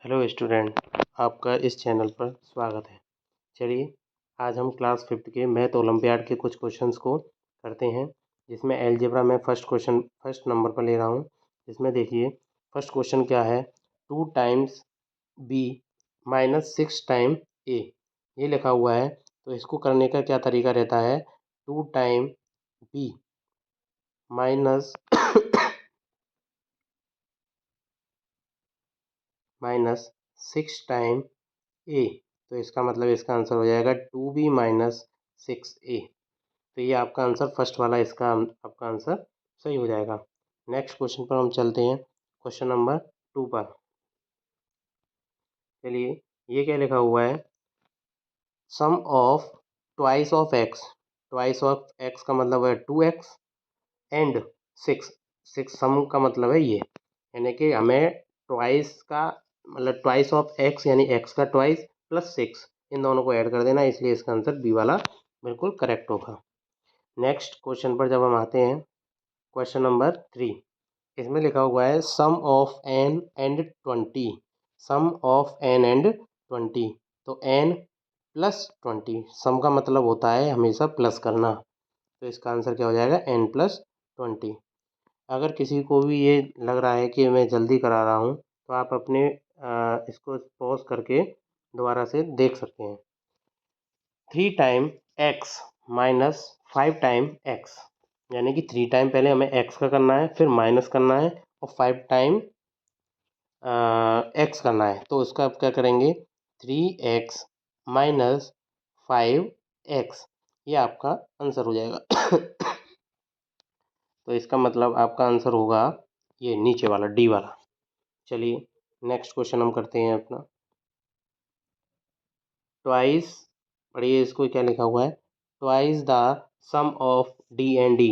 Hello student, आपका इस channel पर स्वागत है। चलिए, आज हम क्लास 5th के मैथ ओलंपियाड के कुछ क्वेश्चंस को करते हैं, जिसमें अलजेब्रा में फर्स्ट नंबर पर ले रहा हूँ। जिसमें देखिए, फर्स्ट क्वेश्चन क्या है, 2 टाइम्स बी माइनस 6 टाइम ए, ये लिखा हुआ है। तो इसको करने का क्या तरीका रहता है, 2 time B minus minus 6 time A, तो इसका मतलब इसका आंसर हो जाएगा 2b माइनस 6a। तो ये आपका आंसर फर्स्ट वाला, इसका आपका आंसर सही हो जाएगा। नेक्स्ट क्वेश्चन पर हम चलते हैं, क्वेश्चन नंबर 2 पर। चलिए, ये क्या लिखा हुआ है, sum of twice of X. Twice of X का मतलब है 2x एंड 6। 6 सम का मतलब है ये, यानी कि हमें ट्वाइस का मतलब ट्वाइस ऑफ एक्स यानी एक्स का ट्वाइस प्लस 6, इन दोनों को ऐड कर देना, इसलिए इसका आंसर बी वाला बिल्कुल करेक्ट होगा। नेक्स्ट क्वेश्चन पर जब हम आते हैं, क्वेश्चन नंबर 3, इसमें लिखा हुआ है sum of N and 20। Sum of N and 20, तो एन प्लस 20, सम का मतलब होता है हमेशा प्लस करना, तो इसका आंसर क्या हो जाएगा, एन प्लस 20। अगर किसी को भी ये लग रहा है कि मैं जल्दी करा रहा हूँ, तो आप अपने इसको पॉज करके दोबारा से देख सकते हैं। 3 time x minus 5 time x, यानी कि 3 टाइम पहले हमें एक्स का करना है, फिर माइनस करना है, और 5 टाइम एक्स करना है। तो उसका आप क्या करेंगे, 3x माइनस 5x, ये आपका आंसर हो जाएगा। तो इसका मतलब आपका आंसर होगा ये नीचे वाला, डी वाला। चलिए, नेक्स्ट क्वेश्चन हम करते हैं अपना, ट्वाइस, पढ़िए इसको क्या लिखा हुआ है, twice the sum of D and D.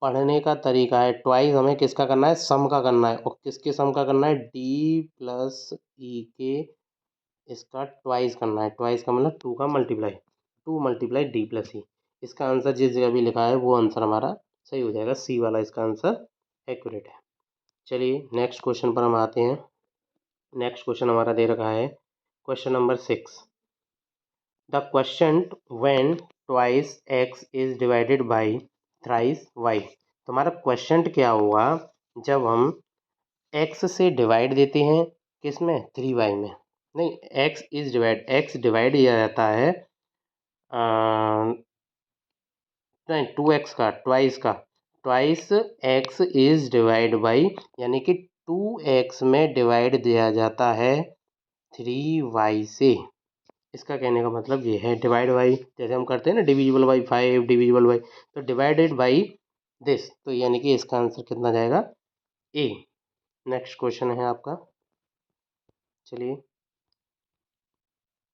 पढ़ने का तरीका है, ट्वाइस हमें किसका करना है, सम का करना है, और किसके सम का करना है, डी प्लस ई के, इसका ट्वाइस करना है। ट्वाइस का मतलब 2 का मल्टीप्लाई, 2 मल्टीप्लाई डी प्लस ई। इसका आंसर जिस जगह भी लिखा है वो आंसर हमारा सही हो जाएगा, सी वाला इसका आंसर एक्यूरेट है। चलिए, नेक्स्ट क्वेश्चन पर हम आते हैं। नेक्स्ट क्वेश्चन हमारा दे रखा है, question number 6, the question when twice X is divided by thrice Y. तो हमारा क्वेश्चन क्या होगा, जब हम एक्स से डिवाइड देते हैं, किस में, 3y में, नहीं, एक्स डिवाइड किया जाता है नहीं 2x का, twice X is divide by, यानी कि 2x में डिवाइड दिया जाता है 3y से। इसका कहने का मतलब ये है, डिवाइड बाई जैसे हम करते हैं ना, डिविजिबल बाई 5, डिविजिबल बाई, तो डिवाइडेड बाई दिस, तो यानी कि इसका आंसर कितना जाएगा, ए। नेक्स्ट क्वेश्चन है आपका, चलिए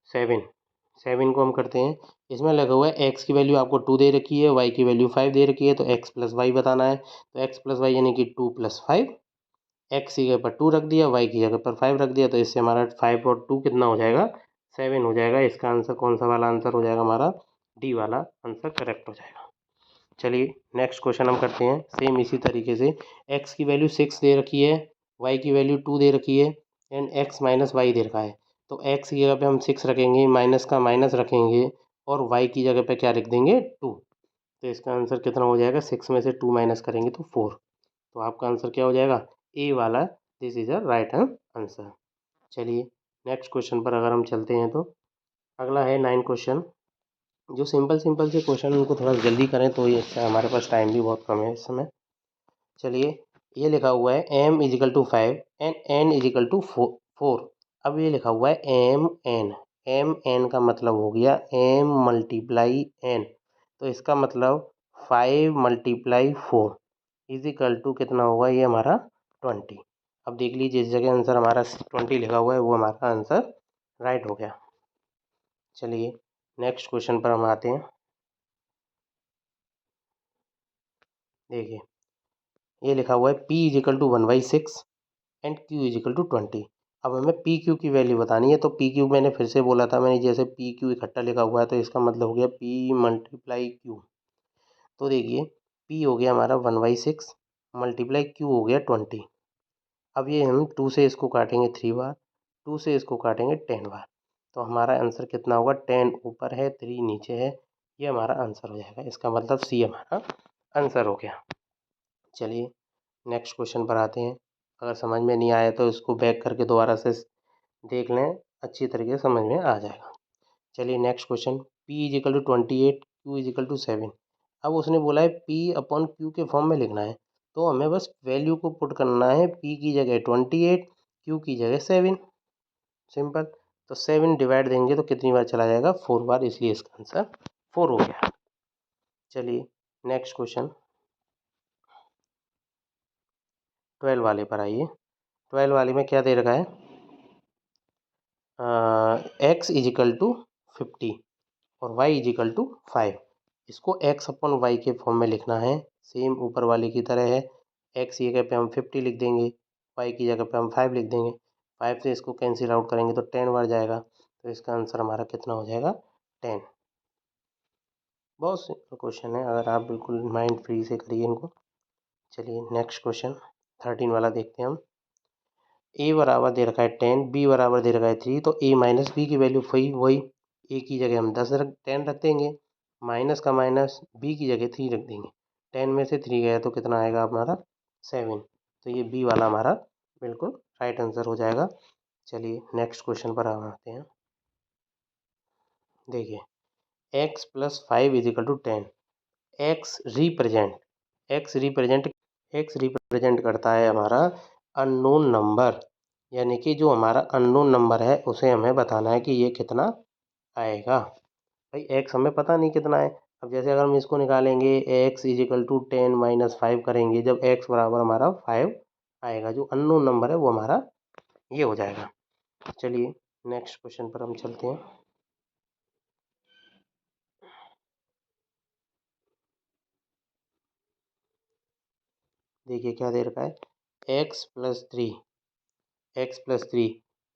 7 को हम करते हैं। इसमें लगा हुआ है एक्स की वैल्यू आपको 2 दे रखी है, वाई की वैल्यू 5 दे रखी है, तो एक्स प्लस वाई बताना है। तो एक्स प्लस वाई यानी कि 2 प्लस 5, एक्स की जगह पर 2 रख दिया, वाई की जगह पर 5 रख दिया, तो इससे हमारा 5 और 2 कितना हो जाएगा, 7 हो जाएगा। इसका आंसर कौन सा वाला आंसर हो जाएगा, हमारा डी वाला आंसर करेक्ट हो जाएगा। चलिए, नेक्स्ट क्वेश्चन हम करते हैं, सेम इसी तरीके से। एक्स की वैल्यू 6 दे रखी है, वाई की वैल्यू 2 दे रखी है, and x minus why they रखा है। तो एक्स की जगह पे हम 6 रखेंगे, माइनस का माइनस रखेंगे, और वाई की जगह पे क्या लिख देंगे, 2। तो इसका आंसर कितना हो जाएगा, 6 में से 2 माइनस करेंगे तो 4। तो आपका आंसर क्या हो जाएगा, ए वाला, this is a right answer. चलिए, नेक्स्ट क्वेश्चन पर अगर हम चलते हैं, तो अगला है 9 क्वेश्चन। जो सिंपल सिंपल से क्वेश्चन, उनको थोड़ा जल्दी करें तो ये अच्छा है, हमारे पास टाइम भी बहुत कम है इस समय। चलिए, ये लिखा हुआ है m is equal to 5 and n is equal to 4। अब ये लिखा हुआ है एम का मतलब हो गया m मल्टीप्लाई n, तो इसका मतलब 5 मल्टीप्लाई 4 इजिकल टू कितना होगा, ये हमारा 20। अब देख लीजिए, इस जगह आंसर हमारा 20 लिखा हुआ है, वो हमारा आंसर राइट हो गया। चलिए, नेक्स्ट क्वेश्चन पर हम आते हैं। देखिए, ये लिखा हुआ है p is equal to 1/6 and q is equal to 20। अब हमें पी क्यू की वैल्यू बतानी है, तो पी क्यू मैंने फिर से बोला था, मैंने जैसे पी क्यू इकट्ठा लिखा हुआ है, तो इसका मतलब हो गया पी मल्टीप्लाई क्यू। तो देखिए, पी हो गया हमारा 1/6 मल्टीप्लाई क्यू हो गया 20। अब ये हम 2 से इसको काटेंगे 3 बार, 2 से इसको काटेंगे 10 बार, तो हमारा आंसर कितना होगा, 10 ऊपर है 3 नीचे है, ये हमारा आंसर हो जाएगा। इसका मतलब सी हमारा आंसर हो गया। चलिए नेक्स्ट क्वेश्चन पर आते हैं। अगर समझ में नहीं आया तो इसको बैक करके दोबारा से देख लें, अच्छी तरीके से समझ में आ जाएगा। चलिए next question, P is equal to 28, Q is equal to 7। अब उसने बोला है P अपॉन Q के फॉर्म में लिखना है, तो हमें बस वैल्यू को पुट करना है, P की जगह 28, Q की जगह 7, सिंपल। तो 7 डिवाइड देंगे तो कितनी बार चला जाएगा, 4 बार, इसलिए इसका आंसर 4 हो गया। चलिए नेक्स्ट क्वेश्चन 12 वाले पर आइए। 12 वाले में क्या दे रखा है, x इज इक्वल टू 50 और y इज इक्वल टू 5। इसको x अपॉन वाई के फॉर्म में लिखना है, सेम ऊपर वाले की तरह है। x की जगह पे हम 50 लिख देंगे, y की जगह पे हम 5 लिख देंगे। 5 से इसको कैंसिल आउट करेंगे तो 10 बार जाएगा, तो इसका आंसर हमारा कितना हो जाएगा, 10। बहुत सिंपल क्वेश्चन है, अगर आप बिल्कुल माइंड फ्री से करिए इनको। चलिए नेक्स्ट क्वेश्चन 13 वाला देखते हैं हम। a बराबर दे रखा है 10, b बराबर दे रखा है 3, तो a माइनस बी की वैल्यू वही a की जगह हम 10 रख देंगे, माइनस का माइनस, b की जगह 3 रख देंगे। 10 में से 3 गया तो कितना आएगा हमारा, 7। तो ये b वाला हमारा बिल्कुल राइट आंसर हो जाएगा। चलिए नेक्स्ट क्वेश्चन पर हम आते हैं। देखिए x plus 5 is equal to 10। X represent करता है हमारा अननोन नंबर, यानी कि जो हमारा अननोन नंबर है उसे हमें बताना है कि ये कितना आएगा। भाई एक्स हमें पता नहीं कितना है। अब जैसे अगर हम इसको निकालेंगे, X is equal to 10 minus 5 करेंगे, जब एक्स बराबर हमारा 5 आएगा, जो अननोन नंबर है वो हमारा ये हो जाएगा। चलिए नेक्स्ट क्वेश्चन पर हम चलते हैं। देखिए क्या दे रखा है, X plus three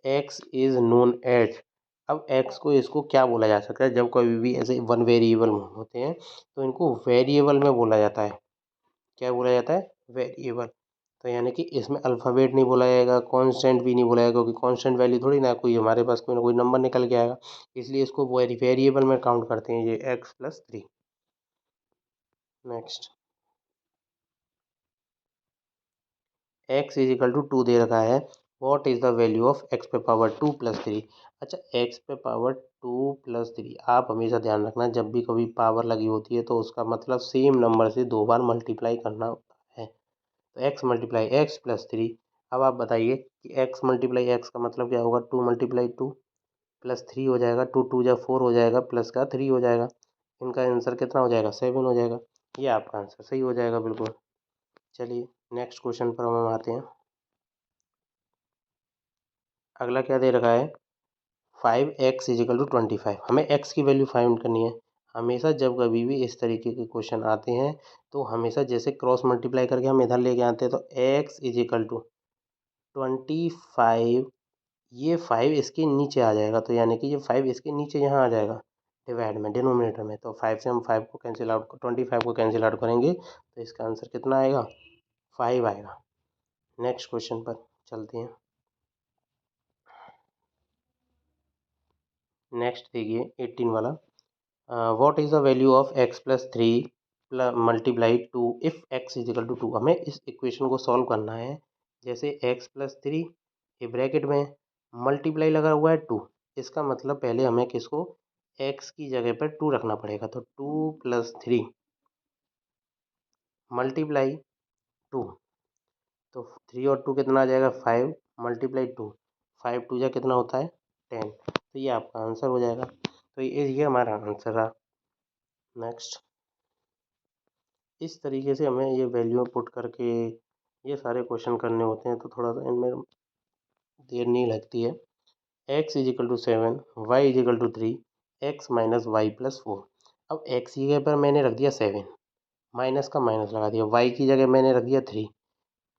X is known as. अब एक्स को इसको क्या बोला जा सकता है, जब कभी भी ऐसे वन वेरिएबल होते हैं तो इनको वेरिएबल में बोला जाता है। क्या बोला जाता है, वेरिएबल। तो यानी कि इसमें अल्फ़ाबेट नहीं बोला जाएगा, कांस्टेंट भी नहीं बोला जाएगा, क्योंकि कांस्टेंट वैल्यू थोड़ी ना कोई हमारे पास कोई ना कोई नंबर निकल के आएगा, इसलिए इसको वेरिएबल में काउंट करते हैं, ये X plus 3। Next X is equal to 2 दे रखा है, what is the value of X पे पावर 2 प्लस 3। अच्छा एक्स पे पावर 2 प्लस 3, आप हमेशा ध्यान रखना जब भी कभी पावर लगी होती है तो उसका मतलब सेम नंबर से 2 बार मल्टीप्लाई करना होता है। तो एक्स मल्टीप्लाई एक्स प्लस 3। अब आप बताइए कि एक्स मल्टीप्लाई एक्स का मतलब क्या होगा, 2 मल्टीप्लाई 2 प्लस 3 हो जाएगा, 2 2 जा 4 हो जाएगा, प्लस का 3 हो जाएगा। इनका आंसर कितना हो जाएगा, 7 हो जाएगा। ये आपका आंसर सही हो जाएगा बिल्कुल। चलिए नेक्स्ट क्वेश्चन पर हम आते हैं। अगला क्या दे रखा है, 5x इज इक्वल टू 25। हमें x की वैल्यू फाइंड करनी है। हमेशा जब कभी भी इस तरीके के क्वेश्चन आते हैं तो हमेशा जैसे क्रॉस मल्टीप्लाई करके हम इधर लेके आते हैं, तो x इज इक्वल टू 25, ये 5 इसके नीचे आ जाएगा, तो यानी कि ये 5 इसके नीचे यहाँ आ जाएगा डिवाइड में, डिनोमिनेटर में। तो 5 से हम 5 को कैंसिल आउट, 25 को कैंसिल आउट करेंगे तो इसका आंसर कितना आएगा, 5 आएगा। नेक्स्ट क्वेश्चन पर चलते हैं। नेक्स्ट देखिए 18 वाला, what is the value of x plus 3 multiply 2 if x is equal to 2। हमें इस इक्वेशन को सॉल्व करना है। जैसे x प्लस 3 ये ब्रैकेट में मल्टीप्लाई लगा हुआ है 2, इसका मतलब पहले हमें किसको x की जगह पर 2 रखना पड़ेगा। तो 2 प्लस 3 मल्टीप्लाई 2, तो 3 और 2 कितना आ जाएगा, 5 मल्टीप्लाई 2, 5 2 जा कितना होता है, 10। तो ये आपका आंसर हो जाएगा। तो ये हमारा आंसर रहा। नेक्स्ट इस तरीके से हमें ये वैल्यू पुट करके ये सारे क्वेश्चन करने होते हैं, तो थोड़ा सा इनमें देर नहीं लगती है। x is equal to 7, Y is equal to 3, X minus Y plus 4। अब x की जगह पर मैंने रख दिया 7, माइनस का माइनस लगा दिया, y की जगह मैंने रख दिया 3,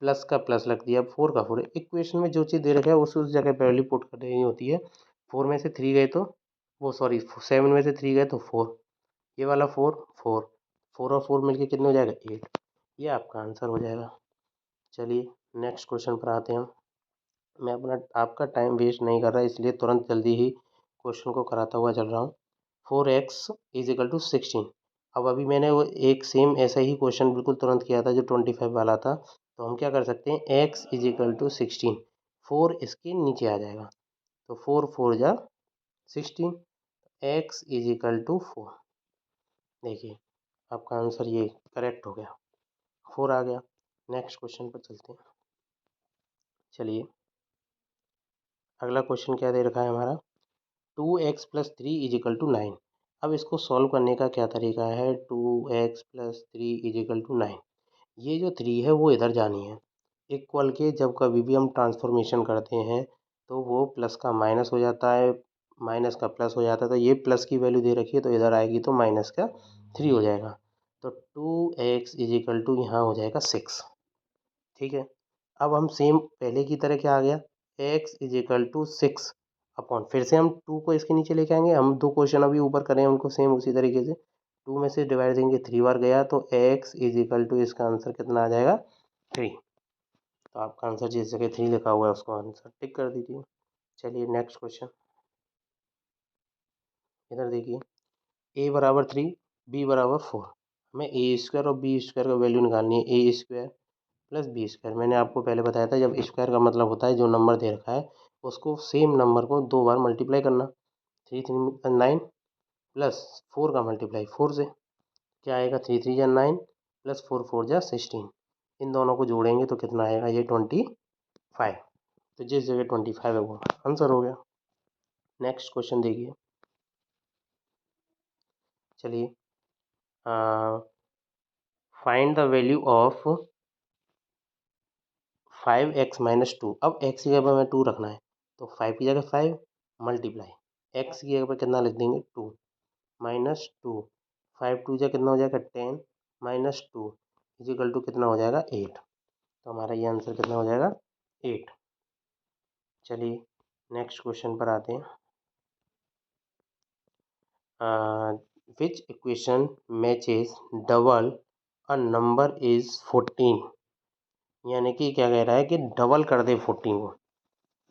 प्लस का प्लस रख दिया, 4 का 4। इक्वेशन में जो चीज़ दे रखा है उस जगह पर वैल्यू पुट कर देनी होती है। 4 में से 3 गए तो वो सॉरी 7 में से 3 गए तो 4, ये वाला 4 4 4 और 4 मिलके कितने हो जाएगा, 8। ये आपका आंसर हो जाएगा। चलिए नेक्स्ट क्वेश्चन पर आते हैं हम। मैं अपना आपका टाइम वेस्ट नहीं कर रहा, इसलिए तुरंत जल्दी ही क्वेश्चन को कराता हुआ चल रहा हूँ। 4x is equal to 16। अब अभी मैंने वो एक सेम ऐसा ही क्वेश्चन बिल्कुल तुरंत किया था जो 25 वाला था। तो हम क्या कर सकते हैं, x इज इक्वल टू 16, 4 इसके नीचे आ जाएगा, तो 4 4 जा 16, x इज इक्वल टू 4। देखिए आपका आंसर ये करेक्ट हो गया, 4 आ गया। नेक्स्ट क्वेश्चन पर चलते हैं। चलिए अगला क्वेश्चन क्या दे रखा है हमारा, 2x plus 3 is equal to 9। अब इसको सॉल्व करने का क्या तरीका है, 2x plus 3 is equal to 9। ये जो 3 है वो इधर जानी है। इक्वल के जब कभी भी हम ट्रांसफॉर्मेशन करते हैं तो वो प्लस का माइनस हो जाता है, माइनस का प्लस हो जाता है। तो ये प्लस की वैल्यू दे रखी है तो इधर आएगी तो माइनस का 3 हो जाएगा। तो 2x इज इक्वल टू यहाँ हो जाएगा 6। ठीक है, अब हम सेम पहले की तरह क्या आ गया, x is equal to 6 upon, फिर से हम 2 को इसके नीचे लेके आएंगे। हम दो क्वेश्चन अभी ऊपर करें उनको सेम उसी तरीके से, 2 में से डिवाइड देंगे 3 बार गया तो x इज इक्वल टू इसका आंसर कितना आ जाएगा, 3। तो आपका आंसर जिस जगह 3 लिखा हुआ है उसको आंसर टिक कर दीजिए। चलिए नेक्स्ट क्वेश्चन, इधर देखिए, a बराबर 3, b बराबर 4। हमें ए स्क्वायर और बी स्क्वायर का वैल्यू निकालनी है। ए स्क्वायर प्लस बी स्क्वायर, मैंने आपको पहले बताया था जब स्क्वायर का मतलब होता है जो नंबर दे रखा है उसको सेम नंबर को 2 बार मल्टीप्लाई करना। 3 3 9 प्लस 4 का मल्टीप्लाई 4 से क्या आएगा, 3 3 जा 9 प्लस 4 4 जा 16। इन दोनों को जोड़ेंगे तो कितना आएगा, ये 25। तो जिस जगह 25 है वो आंसर हो गया। नेक्स्ट क्वेश्चन देखिए, चलिए find the value of 5x minus 2। अब x की जगह हमें 2 रखना है तो 5 की जगह 5 मल्टीप्लाई x की जगह पर कितना लिख देंगे, 2 माइनस 2, 5 2 जा कितना हो जाएगा 10 माइनस 2 इजिकल टू कितना हो जाएगा 8। तो हमारा ये आंसर कितना हो जाएगा 8। चलिए नेक्स्ट क्वेश्चन पर आते हैं। विच equation matches double a number is 14। यानी कि क्या कह रहा है कि डबल कर दे 14 को,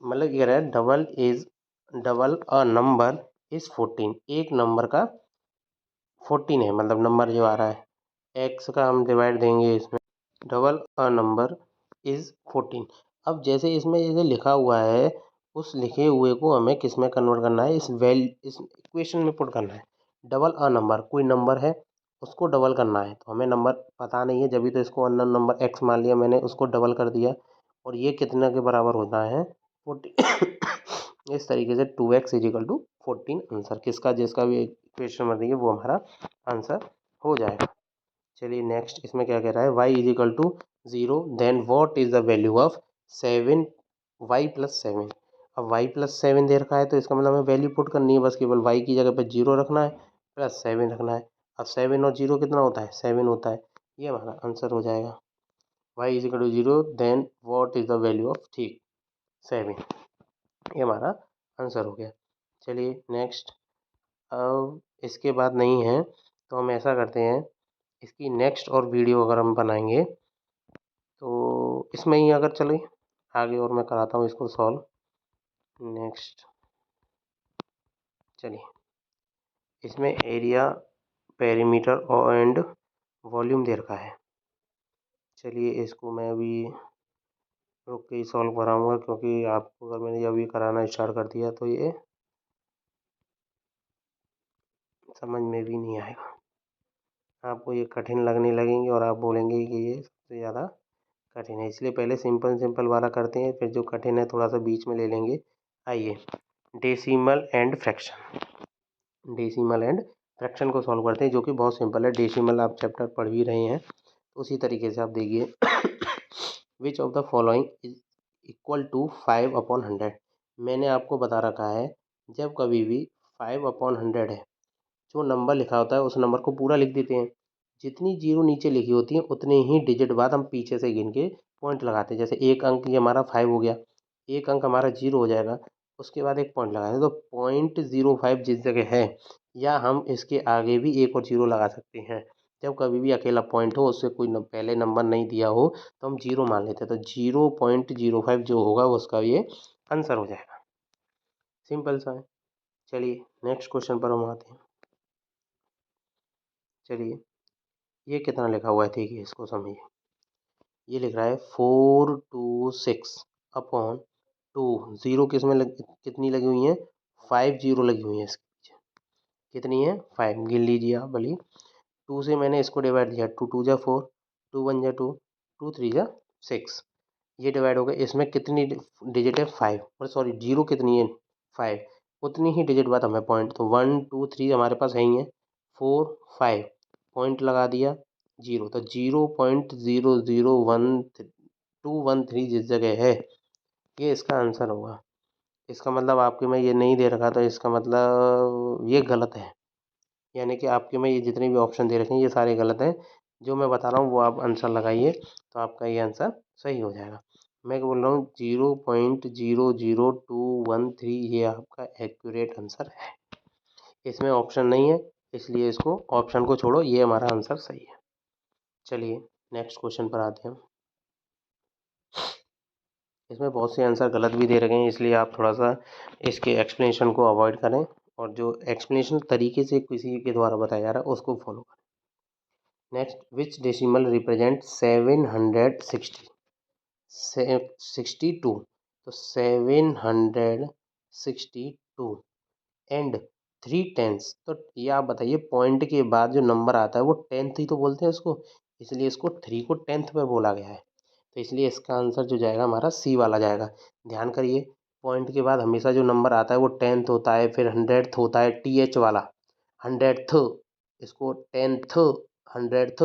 मतलब कह रहा है डबल अ नंबर इज 14, एक नंबर का 14 है, मतलब नंबर जो आ रहा है x का हम डिवाइड देंगे इसमें, डबल अ नंबर इज 14। अब जैसे इसमें जैसे लिखा हुआ है उस लिखे हुए को हमें किस में कन्वर्ट करना है, इस इक्वेशन में पुट करना है। डबल अ नंबर, कोई नंबर है उसको डबल करना है, तो हमें नंबर पता नहीं है जब भी तो इसको अननोन नंबर x मान लिया मैंने, उसको डबल कर दिया और ये कितना के बराबर होता है 40। इस तरीके से 2x इजिकल टू 14 आंसर, किसका जिसका भी इक्वेशन बन रही है वो हमारा आंसर हो जाएगा। चलिए नेक्स्ट इसमें क्या कह रहा है, y is equal to 0 then what is the value of 7 y plus 7। अब y प्लस 7 दे रखा है तो इसका मतलब हमें वैल्यू पुट करनी है, बस केवल y की जगह पर 0 रखना है प्लस 7 रखना है। अब 7 और 0 कितना होता है, 7 होता है, ये हमारा आंसर हो जाएगा। y is equal to 0 then what is the value of, ठीक 7, ये हमारा आंसर हो गया। चलिए नेक्स्ट, अब इसके बाद नहीं है तो हम ऐसा करते हैं, इसकी नेक्स्ट और वीडियो अगर हम बनाएंगे तो इसमें ही अगर चले आगे और मैं कराता हूँ इसको सॉल्व। नेक्स्ट चलिए, इसमें एरिया, पेरीमीटर और एंड वॉल्यूम दे रखा है। चलिए इसको मैं अभी रुक के ही सॉल्व कराऊंगा, क्योंकि आपको अगर मैंने अभी कराना स्टार्ट कर दिया तो ये समझ में भी नहीं आएगा, आपको ये कठिन लगने लगेंगे और आप बोलेंगे कि ये सबसे ज़्यादा कठिन है। इसलिए पहले सिंपल सिंपल वाला करते हैं, फिर जो कठिन है थोड़ा सा बीच में ले लेंगे। आइए decimal and fraction, decimal and fraction को सॉल्व करते हैं, जो कि बहुत सिंपल है। डेसिमल आप चैप्टर पढ़ भी रहे हैं, उसी तरीके से आप देखिए। Which of the following is equal to 5/100। मैंने आपको बता रखा है जब कभी भी 5/100 है, जो नंबर लिखा होता है उस नंबर को पूरा लिख देते हैं, जितनी जीरो नीचे लिखी होती है उतने ही डिजिट बाद हम पीछे से गिन के पॉइंट लगाते हैं। जैसे एक अंक ये हमारा 5 हो गया, एक अंक हमारा 0 हो जाएगा, उसके बाद एक पॉइंट लगाते हैं। तो 0.05 जिस जगह है, या हम इसके आगे भी एक और 0 लगा सकते हैं। जब कभी भी अकेला पॉइंट हो, उससे कोई पहले नंबर नहीं दिया हो, तो हम 0 मान लेते हैं। तो 0.05 जो होगा उसका ये आंसर हो जाएगा। सिंपल सा है। चलिए नेक्स्ट क्वेश्चन पर हम आते हैं। चलिए ये कितना लिखा हुआ है, देखिए इसको समझिए। ये लिख रहा है 426 अपॉन 2। जीरो कितनी लगी हुई है, 5 जीरो लगी हुई है इसके पीछे। कितनी है, 5। गिन लीजिए आप भली। 2 से मैंने इसको डिवाइड किया, 2 2 जा 4, 2 1 जा 2, 2 3 जा 6। ये डिवाइड हो गया। इसमें कितनी डिजिट है, 5। और सॉरी जीरो कितनी है, 5। उतनी ही डिजिट बाद हमें पॉइंट, तो 1 2 3 हमारे पास है ही है, 4 5 पॉइंट लगा दिया, जीरो। तो 0.001 213 जिस जगह है, ये इसका आंसर होगा। इसका मतलब आपके में ये नहीं दे रखा, तो इसका मतलब ये गलत है। यानी कि आपके में ये जितने भी ऑप्शन दे रखे हैं ये सारे गलत हैं। जो मैं बता रहा हूँ वो आप आंसर लगाइए, तो आपका ये आंसर सही हो जाएगा। मैं बोल रहा हूँ 0.00213 ये आपका एक्यूरेट आंसर है। इसमें ऑप्शन नहीं है, इसलिए इसको ऑप्शन को छोड़ो, ये हमारा आंसर सही है। चलिए नेक्स्ट क्वेश्चन पर आते हैं। इसमें बहुत से आंसर गलत भी दे रखे हैं, इसलिए आप थोड़ा सा इसके एक्सप्लेनेशन को अवॉइड करें, और जो एक्सप्लेनेशन तरीके से किसी के द्वारा बताया जा रहा है उसको फॉलो करें। नेक्स्ट, विच डेसिमल रिप्रेजेंट 762। तो 762 एंड 3/10। तो ये आप बताइए, पॉइंट के बाद जो नंबर आता है वो 10th ही तो बोलते हैं उसको, इसलिए इसको 3 को 10th पर बोला गया है। तो इसलिए इसका आंसर जो जाएगा हमारा सी वाला जाएगा। ध्यान करिए, पॉइंट के बाद हमेशा जो नंबर आता है वो 10th होता है, फिर 100th होता है, TH वाला 100th, इसको 10th, 100th,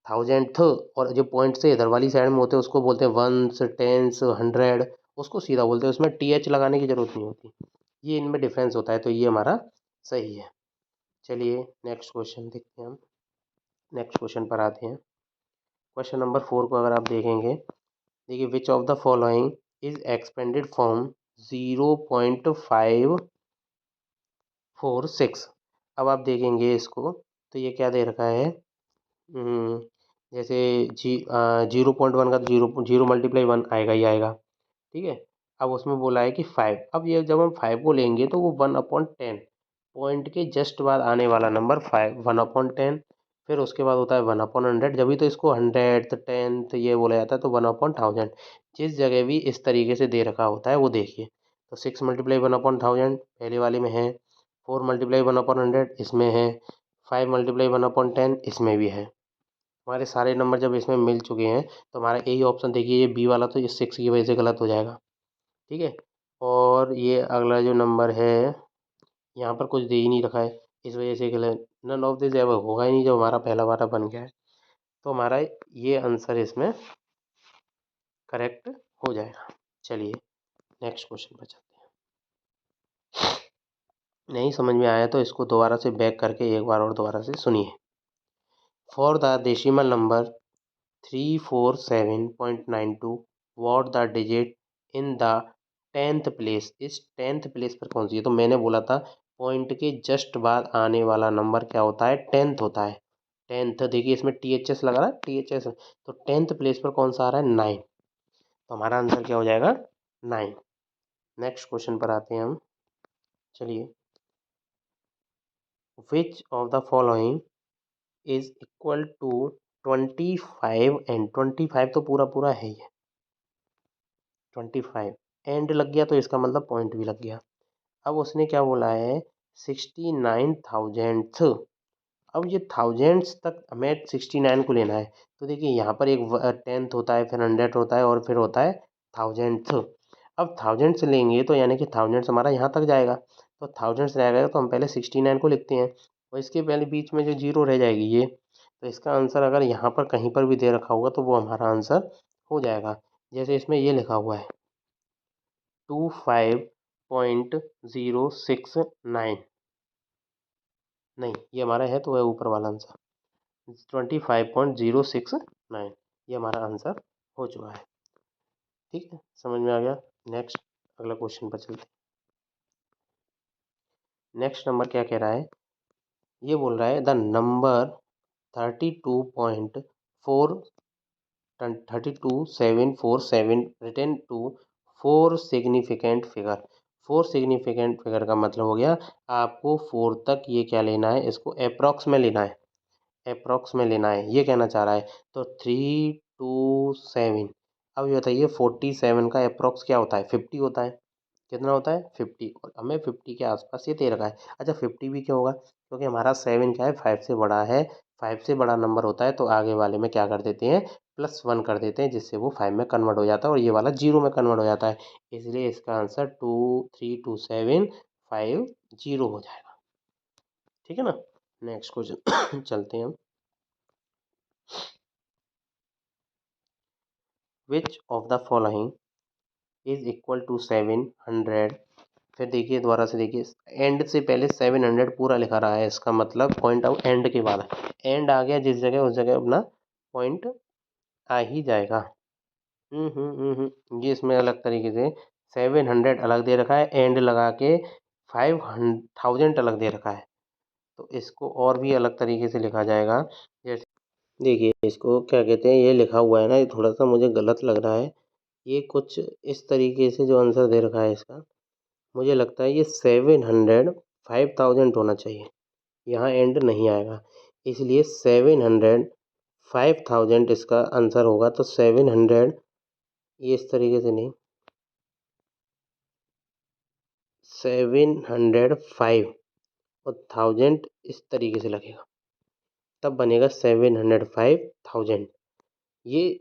1000th। और जो पॉइंट से इधर वाली साइड में होते हैं उसको बोलते हैं वंस, टेंस, 100, उसको सीधा बोलते हैं, उसमें TH लगाने की जरूरत नहीं होती। ये इनमें डिफरेंस होता है, तो ये हमारा सही है। चलिए नेक्स्ट क्वेश्चन देखते हैं हम। नेक्स्ट क्वेश्चन पर आते हैं। क्वेश्चन नंबर 4 को अगर आप देखेंगे, देखिए which of the following is expanded from 0.546। अब आप देखेंगे इसको, तो ये क्या दे रखा है, जैसे 0.1 का तो जीरो जीरो मल्टीप्लाई 1 आएगा ही आएगा, ठीक है। अब उसमें बोला है कि 5। अब ये जब हम 5 को लेंगे तो वो 1/10, पॉइंट के जस्ट बाद आने वाला नंबर 5, 1/10। फिर उसके बाद होता है 1/100, जब भी तो इसको 100th 10th ये बोला जाता है, तो 1/1000। जिस जगह भी इस तरीके से दे रखा होता है वो देखिए। तो 6 मल्टीप्लाई 1/1000 पहले वाले में है, 4 मल्टीप्लाई 1/100 इसमें है, 5 मल्टीप्लाई 1/10 इसमें भी है। हमारे सारे नंबर जब इसमें मिल चुके हैं, तो हमारा यही ऑप्शन देखिए, ये बी वाला तो ये 6 की वजह से गलत हो जाएगा, ठीक है। और ये अगला जो नंबर है, यहाँ पर कुछ दे ही नहीं रखा है, इस वजह से गलत। नन ऑफ दिस एवर होगा ही नहीं जब हमारा पहला वाला बन गया है, तो हमारा ये आंसर इसमें करेक्ट हो जाएगा। चलिए नेक्स्ट क्वेश्चन पर चलते हैं। नहीं समझ में आया तो इसको दोबारा से बैक करके एक बार और दोबारा से सुनिए। For the decimal number 347.92, what the digit in the 10th place. इस 10th प्लेस पर कौन सी है, तो मैंने बोला था पॉइंट के जस्ट बाद आने वाला नंबर क्या होता है, 10th होता है। 10th देखिए इसमें THS लगा रहा है, THS, तो 10th प्लेस पर कौन सा आ रहा है, 9। तो हमारा आंसर क्या हो जाएगा, 9। नेक्स्ट क्वेश्चन पर आते हैं हम। चलिए, which of the following is equal to 25 and 25 तो पूरा पूरा है ही है, 25 एंड लग गया तो इसका मतलब पॉइंट भी लग गया। अब उसने क्या बोला है, 69,000th। अब ये थाउजेंड्स तक हमें 69 को लेना है, तो देखिए यहाँ पर एक 10th होता है, फिर 100 होता है, और फिर होता है 1000th। अब थाउजेंड्स लेंगे तो यानी कि थाउजेंड्स हमारा यहाँ तक जाएगा, तो थाउजेंड्स रहेगा तो हम पहले 69 को लिखते हैं, और इसके पहले बीच में जो जीरो रह जाएगी ये, तो इसका आंसर अगर यहाँ पर कहीं पर भी दे रखा होगा तो वो हमारा आंसर हो जाएगा। जैसे इसमें ये लिखा हुआ है 25.069, नहीं ये हमारा है तो वह ऊपर वाला आंसर 25.069, ये हमारा आंसर हो चुका है। ठीक है, समझ में आ गया। नेक्स्ट अगला क्वेश्चन पर चलते हैं। नेक्स्ट नंबर क्या कह रहा है, ये बोल रहा है the number 32.747 written to 4 significant figure. 4 significant figure का मतलब हो गया आपको 4 तक ये क्या लेना है, इसको अप्रॉक्स में लेना है, अप्रॉक्स में लेना है, ये कहना चाह रहा है। तो 327। अब ये बताइए 47 का अप्रॉक्स क्या होता है, 50 होता है। कितना होता है 50, और हमें 50 के आसपास ये दे रखा है। अच्छा 50 भी क्यों होगा, क्योंकि हमारा 7 क्या है 5 से बड़ा है, 5 से बड़ा नंबर होता है तो आगे वाले में क्या कर देते हैं +1 कर देते हैं, जिससे वो 5 में कन्वर्ट हो जाता है और ये वाला 0 में कन्वर्ट हो जाता है। इसलिए इसका आंसर 232750 हो जाएगा। ठीक है ना। नेक्स्ट क्वेश्चन चलते हैं हम। Which of the following is equal to 700। फिर देखिए दोबारा से देखिए, एंड से पहले 700 पूरा लिखा रहा है, इसका मतलब पॉइंट आउट एंड के बाद एंड आ गया जिस जगह, उस जगह अपना पॉइंट आ ही जाएगा। ये इसमें अलग तरीके से 700 अलग दे रखा है, एंड लगा के 5000 अलग दे रखा है, तो इसको और भी अलग तरीके से लिखा जाएगा। जैसे देखिए इसको क्या कहते हैं, ये लिखा हुआ है ना, ये थोड़ा सा मुझे गलत लग रहा है। ये कुछ इस तरीके से जो आंसर दे रखा है इसका, मुझे लगता है ये 700 5000 होना चाहिए, यहाँ एंड नहीं आएगा, इसलिए 700 5000 इसका आंसर होगा। तो 700 ये इस तरीके से नहीं, 705 और 1000 इस तरीके से लगेगा, तब बनेगा 705,000। ये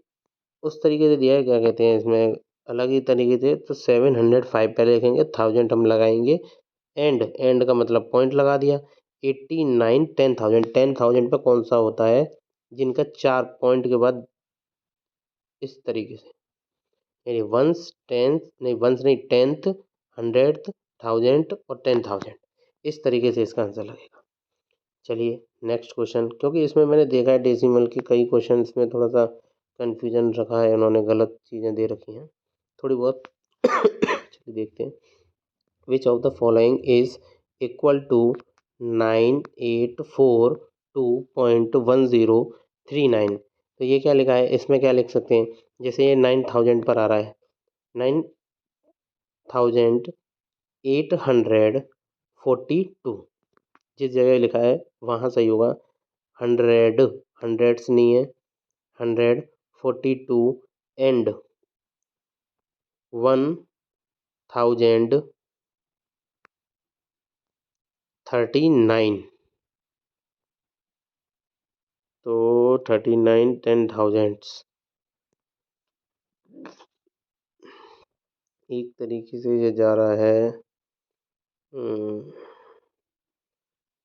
उस तरीके से दिया है, क्या कहते हैं इसमें अलग ही तरीके से। तो 705 पहले लिखेंगे, 1000 हम लगाएंगे, एंड का मतलब पॉइंट लगा दिया। 89 10,000, 10,000 पे कौन सा होता है जिनका 4 पॉइंट के बाद इस तरीके से, यानी वंस टेंथ नहीं, वंस नहीं, 10th 100th 1000 और 10,000, इस तरीके से इसका आंसर लगेगा। चलिए नेक्स्ट क्वेश्चन, क्योंकि इसमें मैंने देखा है डेसिमल के कई क्वेश्चन में थोड़ा सा कन्फ्यूजन रखा है, उन्होंने गलत चीज़ें दे रखी हैं थोड़ी बहुत। चलिए देखते हैं। Which of the following is equal to 9842.1039। तो ये क्या लिखा है, इसमें क्या लिख सकते हैं, जैसे ये 9000 पर आ रहा है, 9842, जिस जगह लिखा है वहाँ सही होगा। 100 हंड्रेड्स नहीं है, 142 एंड 1039, तो 39 10,000 एक तरीके से ये जा रहा है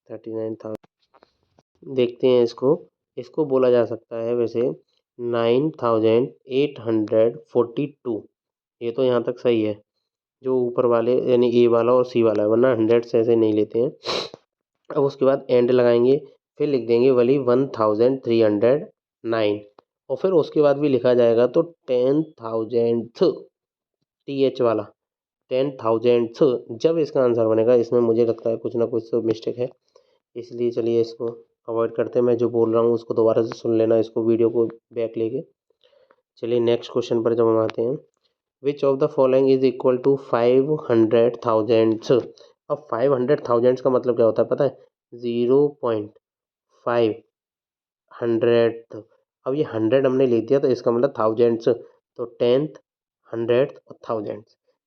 39,000। देखते हैं इसको, इसको बोला जा सकता है वैसे 9842, ये तो यहाँ तक सही है। जो ऊपर वाले यानी ए वाला और सी वाला है, वरना 100 से ऐसे नहीं लेते हैं। अब उसके बाद एंड लगाएंगे, फिर लिख देंगे वही 1309, और फिर उसके बाद भी लिखा जाएगा तो 10,000 TH वाला 10,000 जब इसका आंसर बनेगा। इसमें मुझे लगता है कुछ ना कुछ तो मिस्टेक है, इसलिए चलिए इसको अवॉइड करते हैं। मैं जो बोल रहा हूँ उसको दोबारा से सुन लेना, इसको वीडियो को बैक लेके। चलिए नेक्स्ट क्वेश्चन पर जब हम आते हैं। Which of the following is equal to 500,000। अब 500,000 का मतलब क्या होता है पता है, 0.5 अब ये 100 हमने लिख दिया तो इसका मतलब 1000, तो 10th 100th और 1000,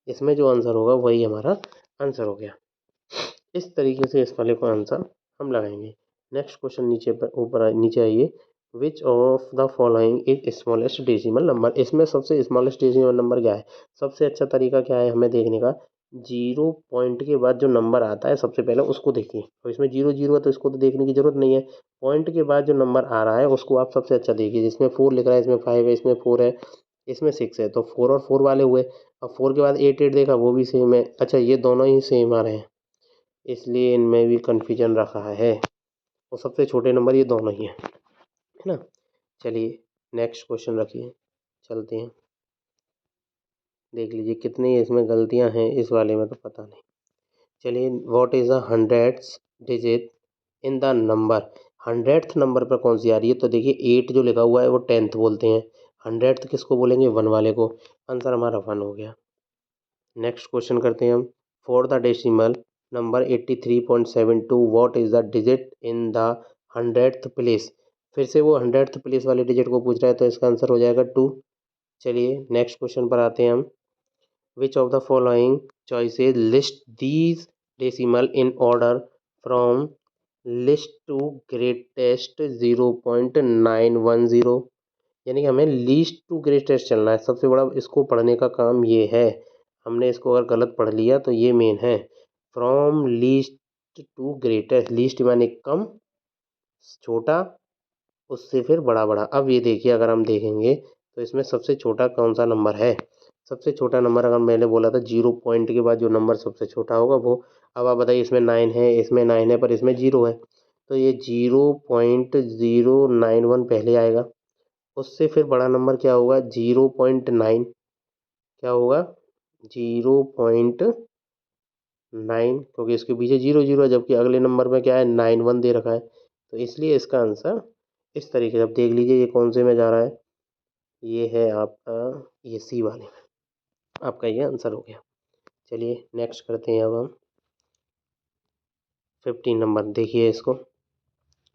इसमें जो आंसर होगा वही हमारा आंसर हो गया। इस तरीके से इस वाले को आंसर हम लगाएंगे। नेक्स्ट क्वेश्चन नीचे पर ऊपर नीचे आइए। विच of the following is smallest decimal number. इसमें सबसे स्मॉलेस्ट डेसिमल नंबर क्या है, सबसे अच्छा तरीका क्या है हमें देखने का, 0 पॉइंट के बाद जो नंबर आता है सबसे पहले उसको देखिए। और इसमें 0 0 है तो इसको तो देखने की जरूरत नहीं है, पॉइंट के बाद जो नंबर आ रहा है उसको आप सबसे अच्छा देखिए। जिसमें 4 लिख रहा है, इसमें 5 है, इसमें 4 है, इसमें 6 है, तो 4 और 4 वाले हुए। अब 4 के बाद 8 8 देखा, वो भी सेम है। अच्छा ये दोनों ही सेम आ रहे हैं, इसलिए इनमें भी कन्फ्यूजन रखा है, और सबसे छोटे नंबर ये दोनों ही हैं, है ना। चलिए नेक्स्ट क्वेश्चन रखिए, चलते हैं। देख लीजिए कितनी इसमें गलतियां हैं, इस वाले में तो पता नहीं। चलिए what is a 100th digit in the number. 100th number पर कौन सी आ रही है, तो देखिए 8 जो लिखा हुआ है वो 10th बोलते हैं, 100th किसको बोलेंगे, 1 वाले को। आंसर हमारा 1 हो गया। नेक्स्ट क्वेश्चन करते हैं हम। For the decimal number 83.72 what is the digit in the 100th place. फिर से वो 100th प्लेस वाले डिजिट को पूछ रहा है, तो इसका आंसर हो जाएगा 2। चलिए नेक्स्ट क्वेश्चन पर आते हैं हम। Which of the following choices list these decimal in order from least to greatest 0.910। यानी कि हमें लीस्ट टू ग्रेटेस्ट चलना है, सबसे बड़ा इसको पढ़ने का काम ये है। हमने इसको अगर गलत पढ़ लिया तो ये मेन है। From least to greatest, least माने कम, छोटा, उससे फिर बड़ा बड़ा। अब ये देखिए, अगर हम देखेंगे तो इसमें सबसे छोटा कौन सा नंबर है। सबसे छोटा नंबर अगर मैंने बोला था 0 पॉइंट के बाद जो नंबर सबसे छोटा होगा वो। अब आप बताइए, इसमें 9 है, इसमें 9 है, पर इसमें 0 है, तो ये 0.091 पहले आएगा। उससे फिर बड़ा नंबर क्या होगा, 0.9। क्या होगा, 0.9, क्योंकि इसके पीछे 0 0 है, जबकि अगले नंबर में क्या है, 91 दे रखा है। तो इसलिए इसका आंसर इस तरीके से। अब देख लीजिए ये कौन से में जा रहा है, ये है आपका ये सी वाले में। आपका ये आंसर हो गया। चलिए नेक्स्ट करते हैं अब हम 15 नंबर। देखिए इसको।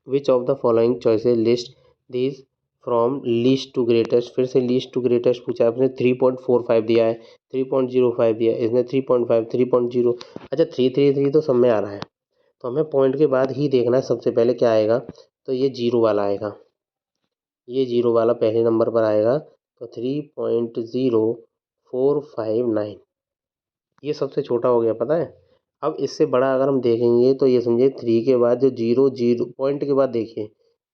Which of the following choices list these from least to greatest. फिर से लीस्ट टू ग्रेटेस्ट पूछा है आपने, 3.45 दिया है, 3.05 दिया है, इसने 3.5, 3.0। अच्छा 333 तो सब में आ रहा है, तो हमें पॉइंट के बाद ही देखना है सबसे पहले क्या आएगा। तो ये 0 वाला आएगा, ये 0 वाला पहले नंबर पर आएगा, तो 3.0459 ये सबसे छोटा हो गया, पता है। अब इससे बड़ा अगर हम देखेंगे तो ये समझिए 3 के बाद जो 0 0 पॉइंट के बाद देखिए,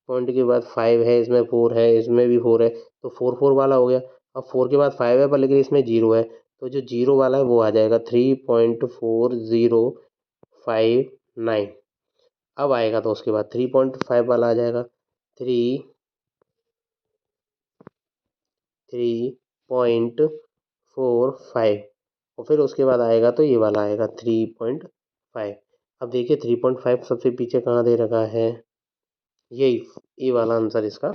पॉइंट के बाद 5 है, इसमें 4 है, इसमें भी 4 है, तो 4 4 वाला हो गया। अब 4 के बाद 5 है, पर लेकिन इसमें 0 है, तो जो 0 वाला है वो आ जाएगा 3.4059। अब आएगा तो उसके बाद 3.5 वाला आ जाएगा, 3.45, और फिर उसके बाद आएगा तो ये वाला आएगा 3.5। अब देखिए 3.5 सबसे पीछे कहाँ दे रखा है, यही, ये वाला आंसर इसका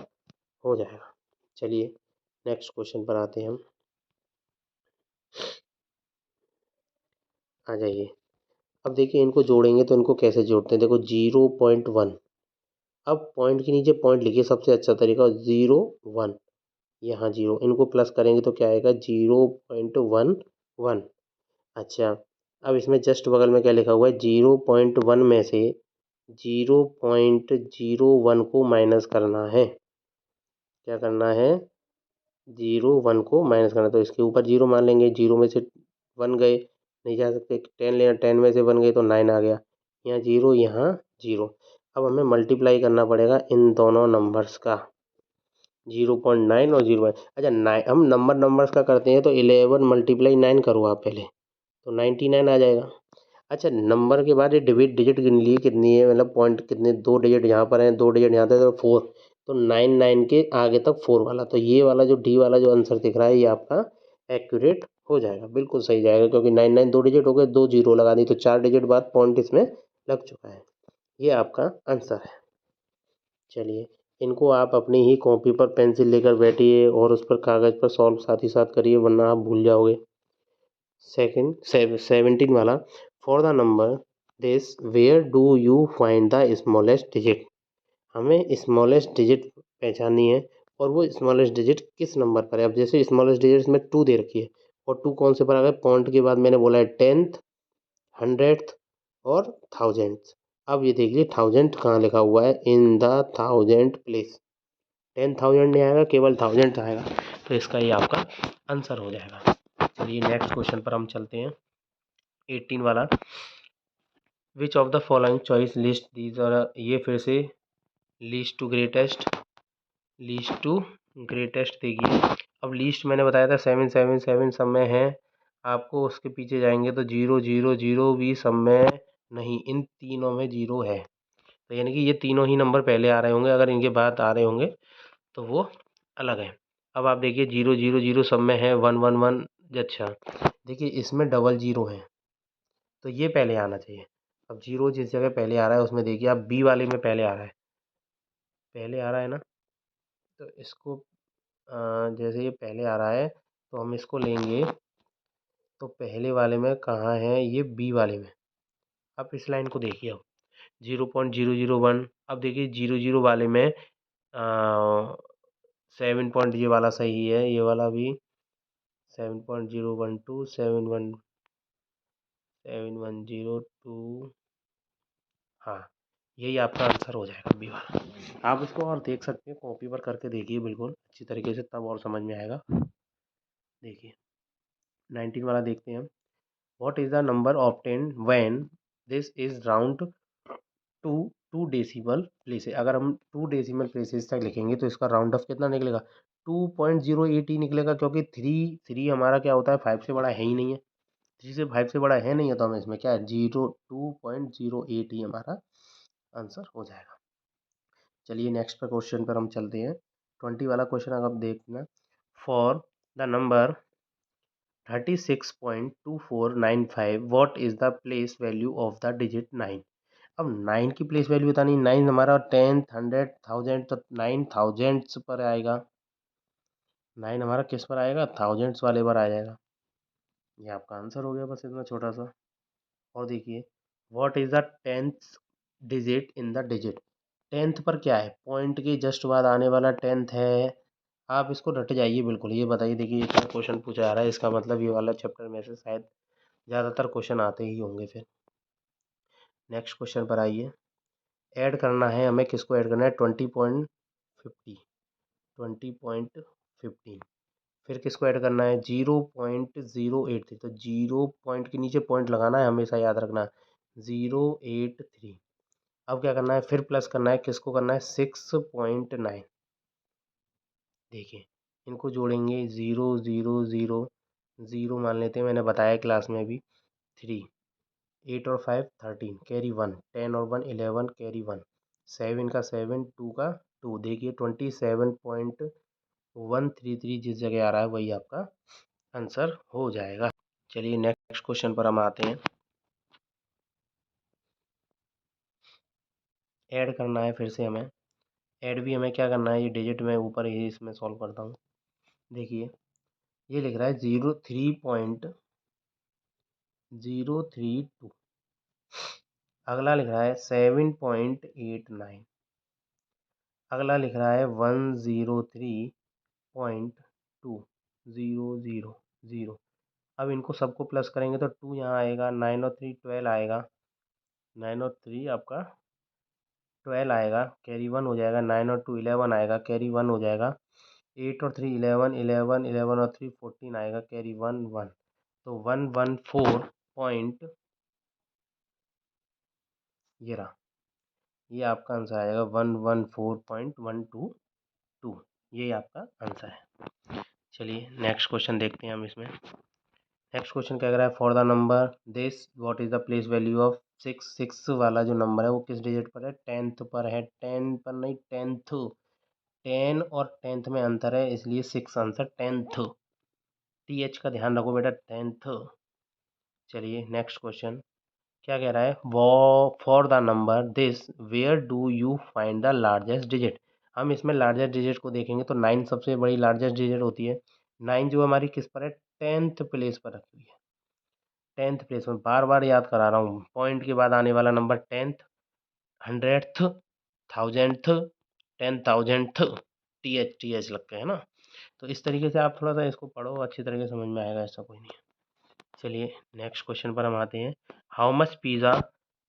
हो जाएगा। चलिए नेक्स्ट क्वेश्चन पर आते हैं हम। आ जाइए। अब देखिए इनको जोड़ेंगे तो इनको कैसे जोड़ते हैं, देखो 0.1। अब पॉइंट के नीचे पॉइंट लिखिए, सबसे अच्छा तरीका 0 1, यहाँ 0, इनको प्लस करेंगे तो क्या आएगा, 0.11। अच्छा अब इसमें जस्ट बगल में क्या लिखा हुआ है, 0.1 में से 0.01 को माइनस करना है। क्या करना है, 0 1 को माइनस करना, तो इसके ऊपर 0 मान लेंगे, 0 में से 1 गए, नहीं जा सकते, 10 लेना, 10 में से 1 गए तो 9 आ गया, यहाँ 0 यहाँ 0। अब हमें मल्टीप्लाई करना पड़ेगा इन दोनों नंबर्स का, 0.9 और 0। अच्छा 9 हम नंबर्स का करते हैं, तो 11 मल्टीप्लाई 9 करो आप पहले, तो 99 आ जाएगा। अच्छा नंबर के बाद ये डिजिट गिन लिए कितनी है, मतलब पॉइंट कितने, 2 डिजिट यहाँ पर हैं, 2 डिजिट यहाँ थे, तो 4, तो 99 के आगे तक 4 वाला, तो ये वाला जो डी वाला जो आंसर दिख रहा है ये आपका एक्यूरेट हो जाएगा, बिल्कुल सही जाएगा, क्योंकि 99 2 डिजिट हो गए, 2 0 लगा दी, तो 4 डिजिट बाद पॉइंट इसमें लग चुका है। ये आपका आंसर है। चलिए इनको आप अपनी ही कॉपी पर पेंसिल लेकर बैठिए और उस पर कागज़ पर सॉल्व साथ ही साथ करिए, वरना आप भूल जाओगे। 17 वाला। For the number this where do you find the smallest digit. हमें स्मॉलेस्ट डिजिट पहचाननी है, और वो स्मॉलेस्ट डिजिट किस नंबर पर है। अब जैसे स्मॉलेस्ट डिजिट इसमें 2 दे रखी है, और 2 कौन से पर आ गए, पॉइंट के बाद मैंने बोला है 10th, 100th और 1000th। अब ये देखिए 1000 कहाँ लिखा हुआ है, इन द 1000 प्लेस, 10,000 नहीं आएगा, केवल 1000 आएगा, तो इसका ये आपका आंसर हो जाएगा। चलिए नेक्स्ट क्वेश्चन पर हम चलते हैं, 18 वाला। Which of the following choice list these are, ये फिर से least to greatest, least to greatest देखिए। अब लीस्ट मैंने बताया था 777 सब में है, आपको उसके पीछे जाएंगे तो 0 0 0 भी सब में नहीं, इन तीनों में 0 है, तो यानी कि ये तीनों ही नंबर पहले आ रहे होंगे, अगर इनके बाद आ रहे होंगे तो वो अलग है। अब आप देखिए 0 0 0 सब में है, 1 1 1। अच्छा देखिए इसमें डबल 0 है, तो ये पहले आना चाहिए। अब 0 जिस जगह पहले आ रहा है उसमें देखिए आप बी वाले में पहले आ रहा है, पहले आ रहा है ना, तो इसको जैसे ये पहले आ रहा है तो हम इसको लेंगे, तो पहले वाले में कहाँ है, ये बी वाले में। अब इस लाइन को देखिए, अब 0.001, अब देखिए 00 वाले में 7 पॉइंट, ये वाला सही है, ये वाला भी 7.012, 710 हाँ, यही आपका आंसर हो जाएगा बी वाला। आप इसको और देख सकते हैं, कॉपी पर करके देखिए बिल्कुल अच्छी तरीके से, तब और समझ में आएगा। देखिए 19 वाला देखते हैं हम। What is the number obtained when this is round to 2 decimal places. अगर हम 2 डेसिमल प्लेसेस तक लिखेंगे तो इसका राउंड ऑफ कितना निकलेगा, 2.08 ही निकलेगा, क्योंकि थ्री थ्री हमारा क्या होता है, 5 से बड़ा है ही नहीं है। 3 से 5 से बड़ा है नहीं है, तो हमें इसमें क्या है, 2.08 ही हमारा आंसर हो जाएगा। चलिए नेक्स्ट पर क्वेश्चन पर हम चलते हैं। 20 वाला क्वेश्चन अगर आप देखना, for the number 36.2495 what is the place value of the digit 9। अब 9 की प्लेस वैल्यू बतानी, 9 हमारा 10, 100, 1000, तो 9 थाउजेंड्स पर आएगा। 9 हमारा किस पर आएगा, थाउजेंड्स वाले पर आ जाएगा। ये आपका आंसर हो गया, बस इतना छोटा सा। और देखिए, what is the 10th digit in the digit. 10th पर क्या है, पॉइंट के जस्ट बाद आने वाला 10th है। आप इसको रट जाइए बिल्कुल। ये बताइए, देखिए इतना क्वेश्चन पूछा जा रहा है, इसका मतलब ये वाला चैप्टर में से शायद ज़्यादातर क्वेश्चन आते ही होंगे। फिर नेक्स्ट क्वेश्चन पर आइए। ऐड करना है हमें, किसको ऐड करना है, 20.15। फिर किसको ऐड करना है, 0.083। तो 0 पॉइंट के नीचे पॉइंट लगाना है, हमेशा याद रखना, 083। अब क्या करना है, फिर प्लस करना है, किसको करना है, 6.9। देखिए इनको जोड़ेंगे, 0 0 0 0 मान लेते हैं, मैंने बताया क्लास में भी। 3, 8 और 5 13, कैरी 1, 10 और 1 11, कैरी 1, 7 का 7, 2 का 2। देखिए 27.133 जिस जगह आ रहा है वही आपका आंसर हो जाएगा। चलिए नेक्स्ट क्वेश्चन पर हम आते हैं। ऐड करना है फिर से हमें। ऐड भी हमें क्या करना है, ये डिजिट में ऊपर ही इसमें सॉल्व करता हूँ। देखिए ये लिख रहा है 03.032। अगला लिख रहा है 7.89। अगला लिख रहा है 103.2000। अब इनको सबको प्लस करेंगे तो 2 यहाँ आएगा, 9 और 3 12 आएगा, 9 और 3 आपका 12 आएगा, कैरी 1 हो जाएगा, 9 और 2 11 आएगा, कैरी 1 हो जाएगा, 8 और 3 11, 11 11 और 3 14 आएगा, कैरी 1 1। तो 114 पॉइंट, ये रहा, ये आपका आंसर आएगा 114.122। ये आपका आंसर है। चलिए नेक्स्ट क्वेश्चन देखते हैं हम इसमें। नेक्स्ट क्वेश्चन क्या कह रहा है, for the number this what is the place value of 6। 6 वाला जो नंबर है वो किस डिजिट पर है, 10th पर है। 10 पर नहीं, 10th। 10 और 10th में अंतर है, इसलिए 6 आंसर 10th। TH का ध्यान रखो बेटा, 10th। चलिए नेक्स्ट क्वेश्चन क्या कह रहा है, वो for the number this where do you find the largest digit. हम इसमें लार्जेस्ट डिजिट को देखेंगे तो 9 सबसे बड़ी लार्जेस्ट डिजिट होती है। 9 जो हमारी किस पर है, 10th प्लेस पर रखी हुई है। 10th प्लेस में, बार बार याद करा रहा हूँ, पॉइंट के बाद आने वाला number 10th, 100th, 1000th, 10,000th। TH लगते हैं ना। तो इस तरीके से आप थोड़ा सा इसको पढ़ो, अच्छी तरीके से समझ में आएगा, ऐसा कोई नहीं है। चलिए नेक्स्ट क्वेश्चन पर हम आते हैं। How much pizza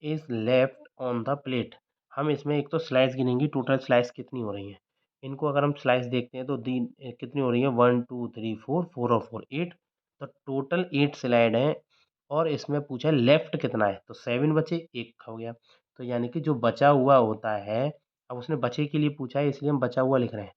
is left on the plate. हम इसमें एक तो स्लाइस गिनेंगे, टोटल स्लाइस कितनी हो रही हैं। इनको अगर हम स्लाइस देखते हैं तो कितनी हो रही है, 1 2 3 4, 4 और 4 8। तो टोटल 8 स्लाइड हैं, और इसमें पूछा है लेफ्ट कितना है, तो 7 बचे, एक हो गया। तो यानी कि जो बचा हुआ होता है, अब उसने बचे के लिए पूछा है इसलिए हम बचा हुआ लिख रहे हैं।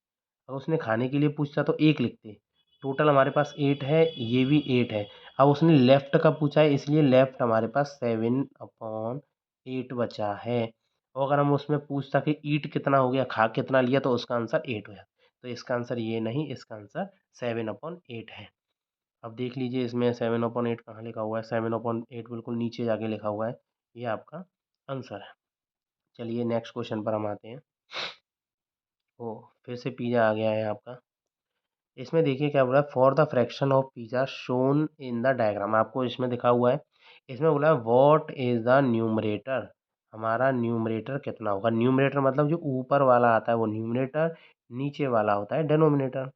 अगर उसने खाने के लिए पूछता तो एक लिखते। टोटल हमारे पास 8 है, ये भी 8 है। अब उसने लेफ्ट का पूछा है, इसलिए लेफ्ट हमारे पास 7/8 बचा है। और अगर हम उसमें पूछता कि ईट कितना हो गया, खा कितना लिया, तो उसका आंसर 8 हो जाता। तो इसका आंसर ये नहीं, इसका आंसर 7/8 है। अब देख लीजिए इसमें 7/8 कहाँ लिखा हुआ है, 7/8 बिल्कुल नीचे जाके लिखा हुआ है। ये आपका आंसर है। चलिए नेक्स्ट क्वेश्चन पर हम आते हैं। फिर से पिज़्ज़ा आ गया है आपका। इसमें देखिए क्या बोला है, for the fraction of pizza shown in the diagram, आपको इसमें दिखा हुआ है। इसमें बोला है व्हाट इज़ द न्यूमरेटर, हमारा न्यूमरेटर कितना होगा। न्यूमरेटर मतलब जो ऊपर वाला आता है वो न्यूमरेटर, नीचे वाला होता है डिनोमिनेटर।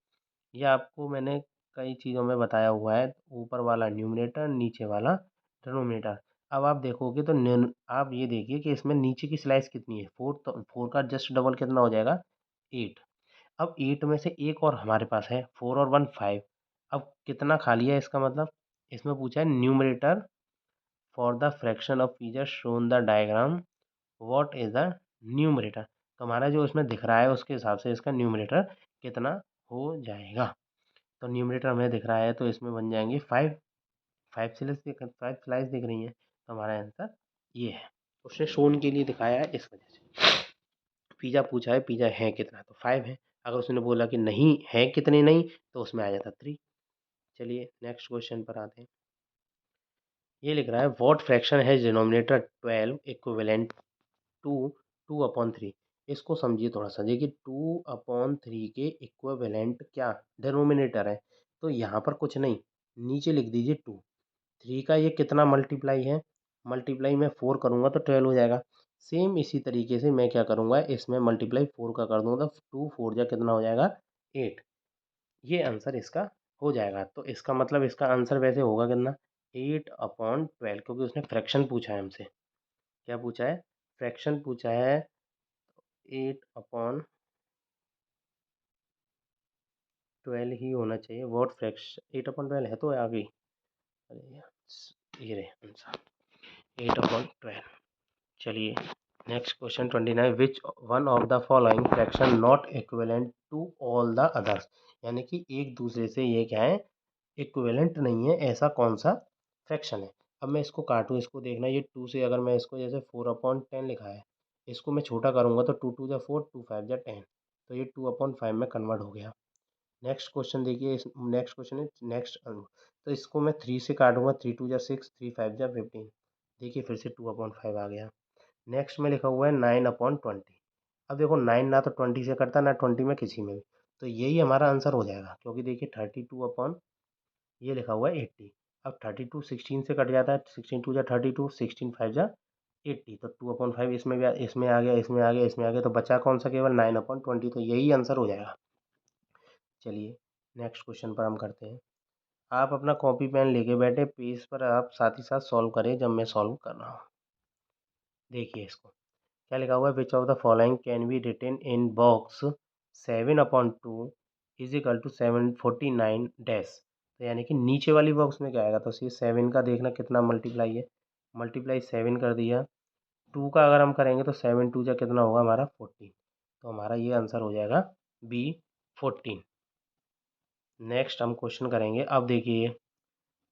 ये आपको मैंने कई चीज़ों में बताया हुआ है, ऊपर वाला न्यूमरेटर, नीचे वाला डिनोमिनेटर। अब आप देखोगे तो आप ये देखिए कि इसमें नीचे की स्लाइस कितनी है, 4, तो 4 का जस्ट डबल कितना हो जाएगा, 8। अब 8 में से एक और हमारे पास है, 4 और 1 5। अब कितना खाली है इसका मतलब, इसमें पूछा है numerator for the fraction of pizza shown the diagram what is the numerator. तो हमारा जो इसमें दिख रहा है उसके हिसाब से इसका न्यूमरेटर कितना हो जाएगा। तो न्यूमरेटर हमें दिख रहा है तो इसमें बन जाएंगे 5। 5 स्लाइस दिख रही हैं, तो हमारा आंसर ये है। उसने शोन के लिए दिखाया है इस वजह से। पिज़्ज़ा पूछा है पिज़्ज़ा है कितना, तो 5 है। अगर उसने बोला कि नहीं है कितने नहीं, तो उसमें आ जाता 3। चलिए नेक्स्ट क्वेश्चन पर आते हैं। ये लिख रहा है व्हाट फ्रैक्शन है डिनोमिनेटर 12 इक्विवेलेंट टू 2/3। इसको समझिए थोड़ा सा, देखिए 2/3 के इक्विवेलेंट क्या डिनोमिनेटर है, तो यहाँ पर कुछ नहीं, नीचे लिख दीजिए 2। 3 का ये कितना मल्टीप्लाई है, मल्टीप्लाई मैं 4 करूँगा तो 12 हो जाएगा। सेम इसी तरीके से मैं क्या करूँगा, इसमें मल्टीप्लाई 4 का कर दूँगा तो 2 4 जा कितना हो जाएगा 8। ये आंसर इसका हो जाएगा। तो इसका मतलब इसका आंसर वैसे होगा कितना, 8/12, क्योंकि उसने फ्रैक्शन पूछा है हमसे। क्या पूछा है, फ्रैक्शन पूछा है। 8/12 ही होना चाहिए। व्हाट फ्रैक्शन 8/12 है तो आ गई। अरे यार, ये रहे आंसर 8/12। चलिए next question 29, which one of the following fraction not equivalent to all the others. यानी कि एक दूसरे से ये क्या है, इक्विवेलेंट नहीं है, ऐसा कौन सा फ्रैक्शन है। अब मैं इसको काटूँ, इसको देखना, ये 2 से अगर मैं इसको जैसे 4/10 लिखा है, इसको मैं छोटा करूँगा तो 2 2 जा 4, 2 5 जा 10, तो ये 2/5 में कन्वर्ट हो गया। नेक्स्ट क्वेश्चन देखिए, इस नेक्स्ट क्वेश्चन है नेक्स्ट तो इसको मैं 3 से काटूंगा, 3 2 जा 6, 3 5 जा 15। देखिए फिर से 2/5 आ गया। नेक्स्ट में लिखा हुआ है 9/20। अब देखो 9 ना तो 20 से कटता, ना 20 में किसी में भी, तो यही हमारा आंसर हो जाएगा, क्योंकि देखिए 32 ये लिखा हुआ है 80। अब 32 16 से कट जाता है, 16 2 जा 32, 16 5 जा 80, तो 2/5 इसमें भी इसमें आ गया, इसमें आ गया, इसमें आ गया, तो बचा कौन सा, केवल 9/20, तो यही आंसर हो जाएगा। चलिए नेक्स्ट क्वेश्चन पर हम करते हैं। आप अपना कॉपी पेन लेके बैठे, पेज पर आप साथ ही साथ सॉल्व करें जब मैं सॉल्व कर रहा हूँ। देखिए इसको क्या लिखा हुआ है, which of the following can be written in box 7/2 is equal to 749 dash. तो यानी कि नीचे वाली बॉक्स में क्या आएगा, तो ये 7 का देखना कितना मल्टीप्लाई है, मल्टीप्लाई 7 कर दिया। 2 का अगर हम करेंगे तो 7 2 जा कितना होगा हमारा 14, तो हमारा ये आंसर हो जाएगा बी 14। नेक्स्ट हम क्वेश्चन करेंगे। अब देखिए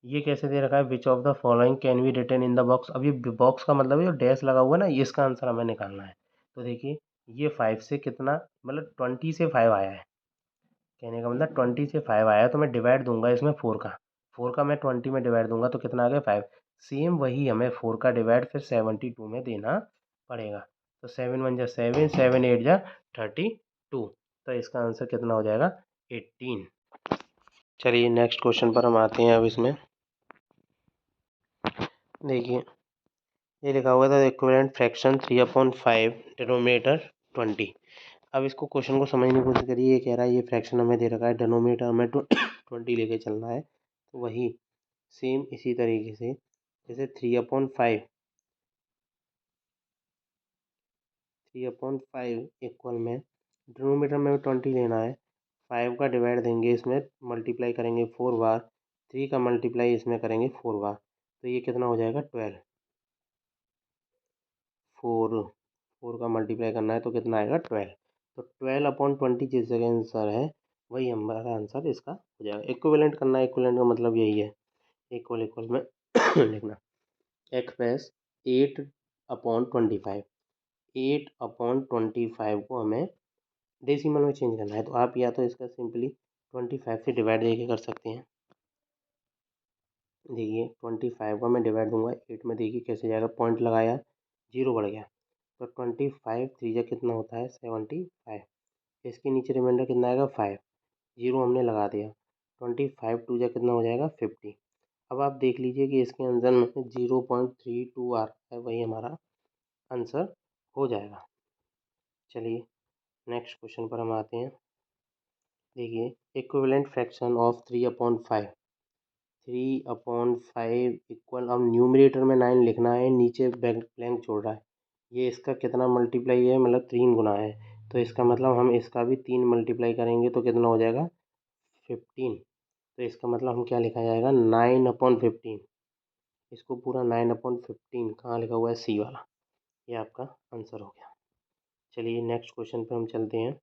ये कैसे दे रखा है, which of the following can be written in the box. अब ये बॉक्स का मतलब है जो डैश लगा हुआ है ना, ये इसका आंसर हमें निकालना है। तो देखिए ये 5 से कितना, मतलब 20 से 5 आया है, कहने का मतलब 20 से 5 आया है, तो मैं डिवाइड दूंगा इसमें 4 का मैं 20 में डिवाइड दूंगा तो कितना आ गया 5। सेम वही हमें 4 का डिवाइड फिर 72 में देना पड़ेगा। तो 7 1 जा 7, 7 8 जा 32, तो इसका आंसर कितना हो जाएगा 18। चलिए नेक्स्ट क्वेश्चन पर हम आते हैं। अब इसमें देखिए ये लिखा हुआ था इक्विवेलेंट फ्रैक्शन 3/5 डिनोमिनेटर 20। अब इसको क्वेश्चन को समझने की कोशिश करिए। ये कह रहा है ये फ्रैक्शन हमें दे रखा है, डिनोमिनेटर हमें 20 लेके चलना है, तो वही सेम इसी तरीके से जैसे 3/5 इक्वल में डिनोमिनेटर में 20 लेना है, 5 का डिवाइड देंगे, इसमें मल्टीप्लाई करेंगे 4 बार, 3 का मल्टीप्लाई इसमें करेंगे 4 बार, तो ये कितना हो जाएगा 12। 4 का मल्टीप्लाई करना है तो कितना आएगा 12, तो 12/20 जिस जगह आंसर है वही हमारा आंसर इसका हो जाएगा। इक्विवेलेंट करना है, इक्विवेलेंट का मतलब यही है, इक्वल इक्वल में लिखना। एक्स प्लस 8/25, 8/25 को हमें डेसिमल में चेंज करना है, तो आप या तो इसका सिंपली 25 से डिवाइड देके कर सकते हैं। देखिए 25 का मैं डिवाइड दूंगा 8 में, देखिए कैसे जाएगा, पॉइंट लगाया 0 बढ़ गया, तो 25 3 जा कितना होता है 75। इसके नीचे रिमाइंडर कितना आएगा 5, 0 हमने लगा दिया। 25 टू जा कितना हो जाएगा 50। अब आप देख लीजिए कि इसके आंसर में 0.32 आ रहा है, वही हमारा आंसर हो जाएगा। चलिए नेक्स्ट क्वेश्चन पर हम आते हैं। देखिए इक्विवेलेंट फ्रैक्शन ऑफ 3/5, 3/5 इक्वल, अब न्यूमरेटर में 9 लिखना है, नीचे ब्लैंक छोड़ रहा है। ये इसका कितना मल्टीप्लाई है, मतलब 3 गुना है, तो इसका मतलब हम इसका भी 3 मल्टीप्लाई करेंगे तो कितना हो जाएगा 15। तो इसका मतलब हम क्या लिखा जाएगा 9/15। इसको पूरा 9/15 कहाँ लिखा हुआ है, सी वाला, ये आपका आंसर हो गया। चलिए नेक्स्ट क्वेश्चन पे हम चलते हैं।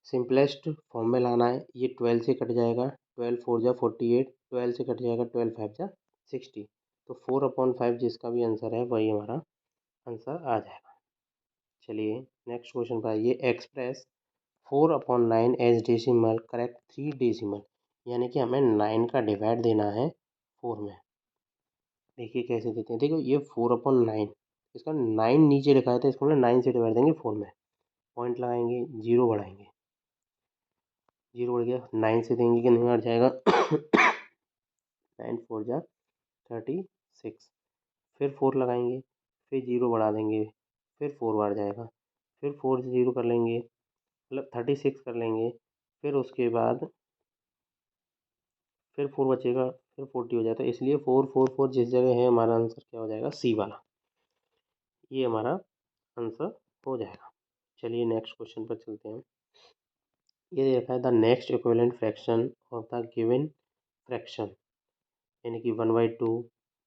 सिंपलेस्ट फॉर्म में लाना है, ये 12 से कट जाएगा, 12 4 जा 48, 12 से कट जाएगा, 12 5 जा 60, तो 4/5 जिसका भी आंसर है वही हमारा आंसर आ जाएगा। चलिए नेक्स्ट क्वेश्चन पर आइए। Express 4/9 as decimal, correct 3 decimal, यानी कि हमें 9 का डिवाइड देना है 4 में। देखिए कैसे देते हैं, देखो ये 4/9, इसका 9 नीचे लिखा है तो इसको हम 9 से डिवाइड देंगे 4 में, पॉइंट लगाएंगे, 0 बढ़ाएंगे, 0 बढ़ गया, 9 से देंगे कि नहीं बढ़ जाएगा 9 4 जा 36, फिर 4 लगाएंगे, फिर 0 बढ़ा देंगे, फिर 4 बढ़ जाएगा, फिर 4 से 0 कर लेंगे, मतलब 36 कर लेंगे, फिर उसके बाद फिर 4 बचेगा, फिर 40 हो जाता है, इसलिए 4 4 4 जिस जगह है हमारा आंसर क्या हो जाएगा, सी वाला, ये हमारा आंसर हो जाएगा। चलिए नेक्स्ट क्वेश्चन पर चलते हैं। ये दे रखा है the next equivalent fraction of the given fraction, यानी कि 1/2,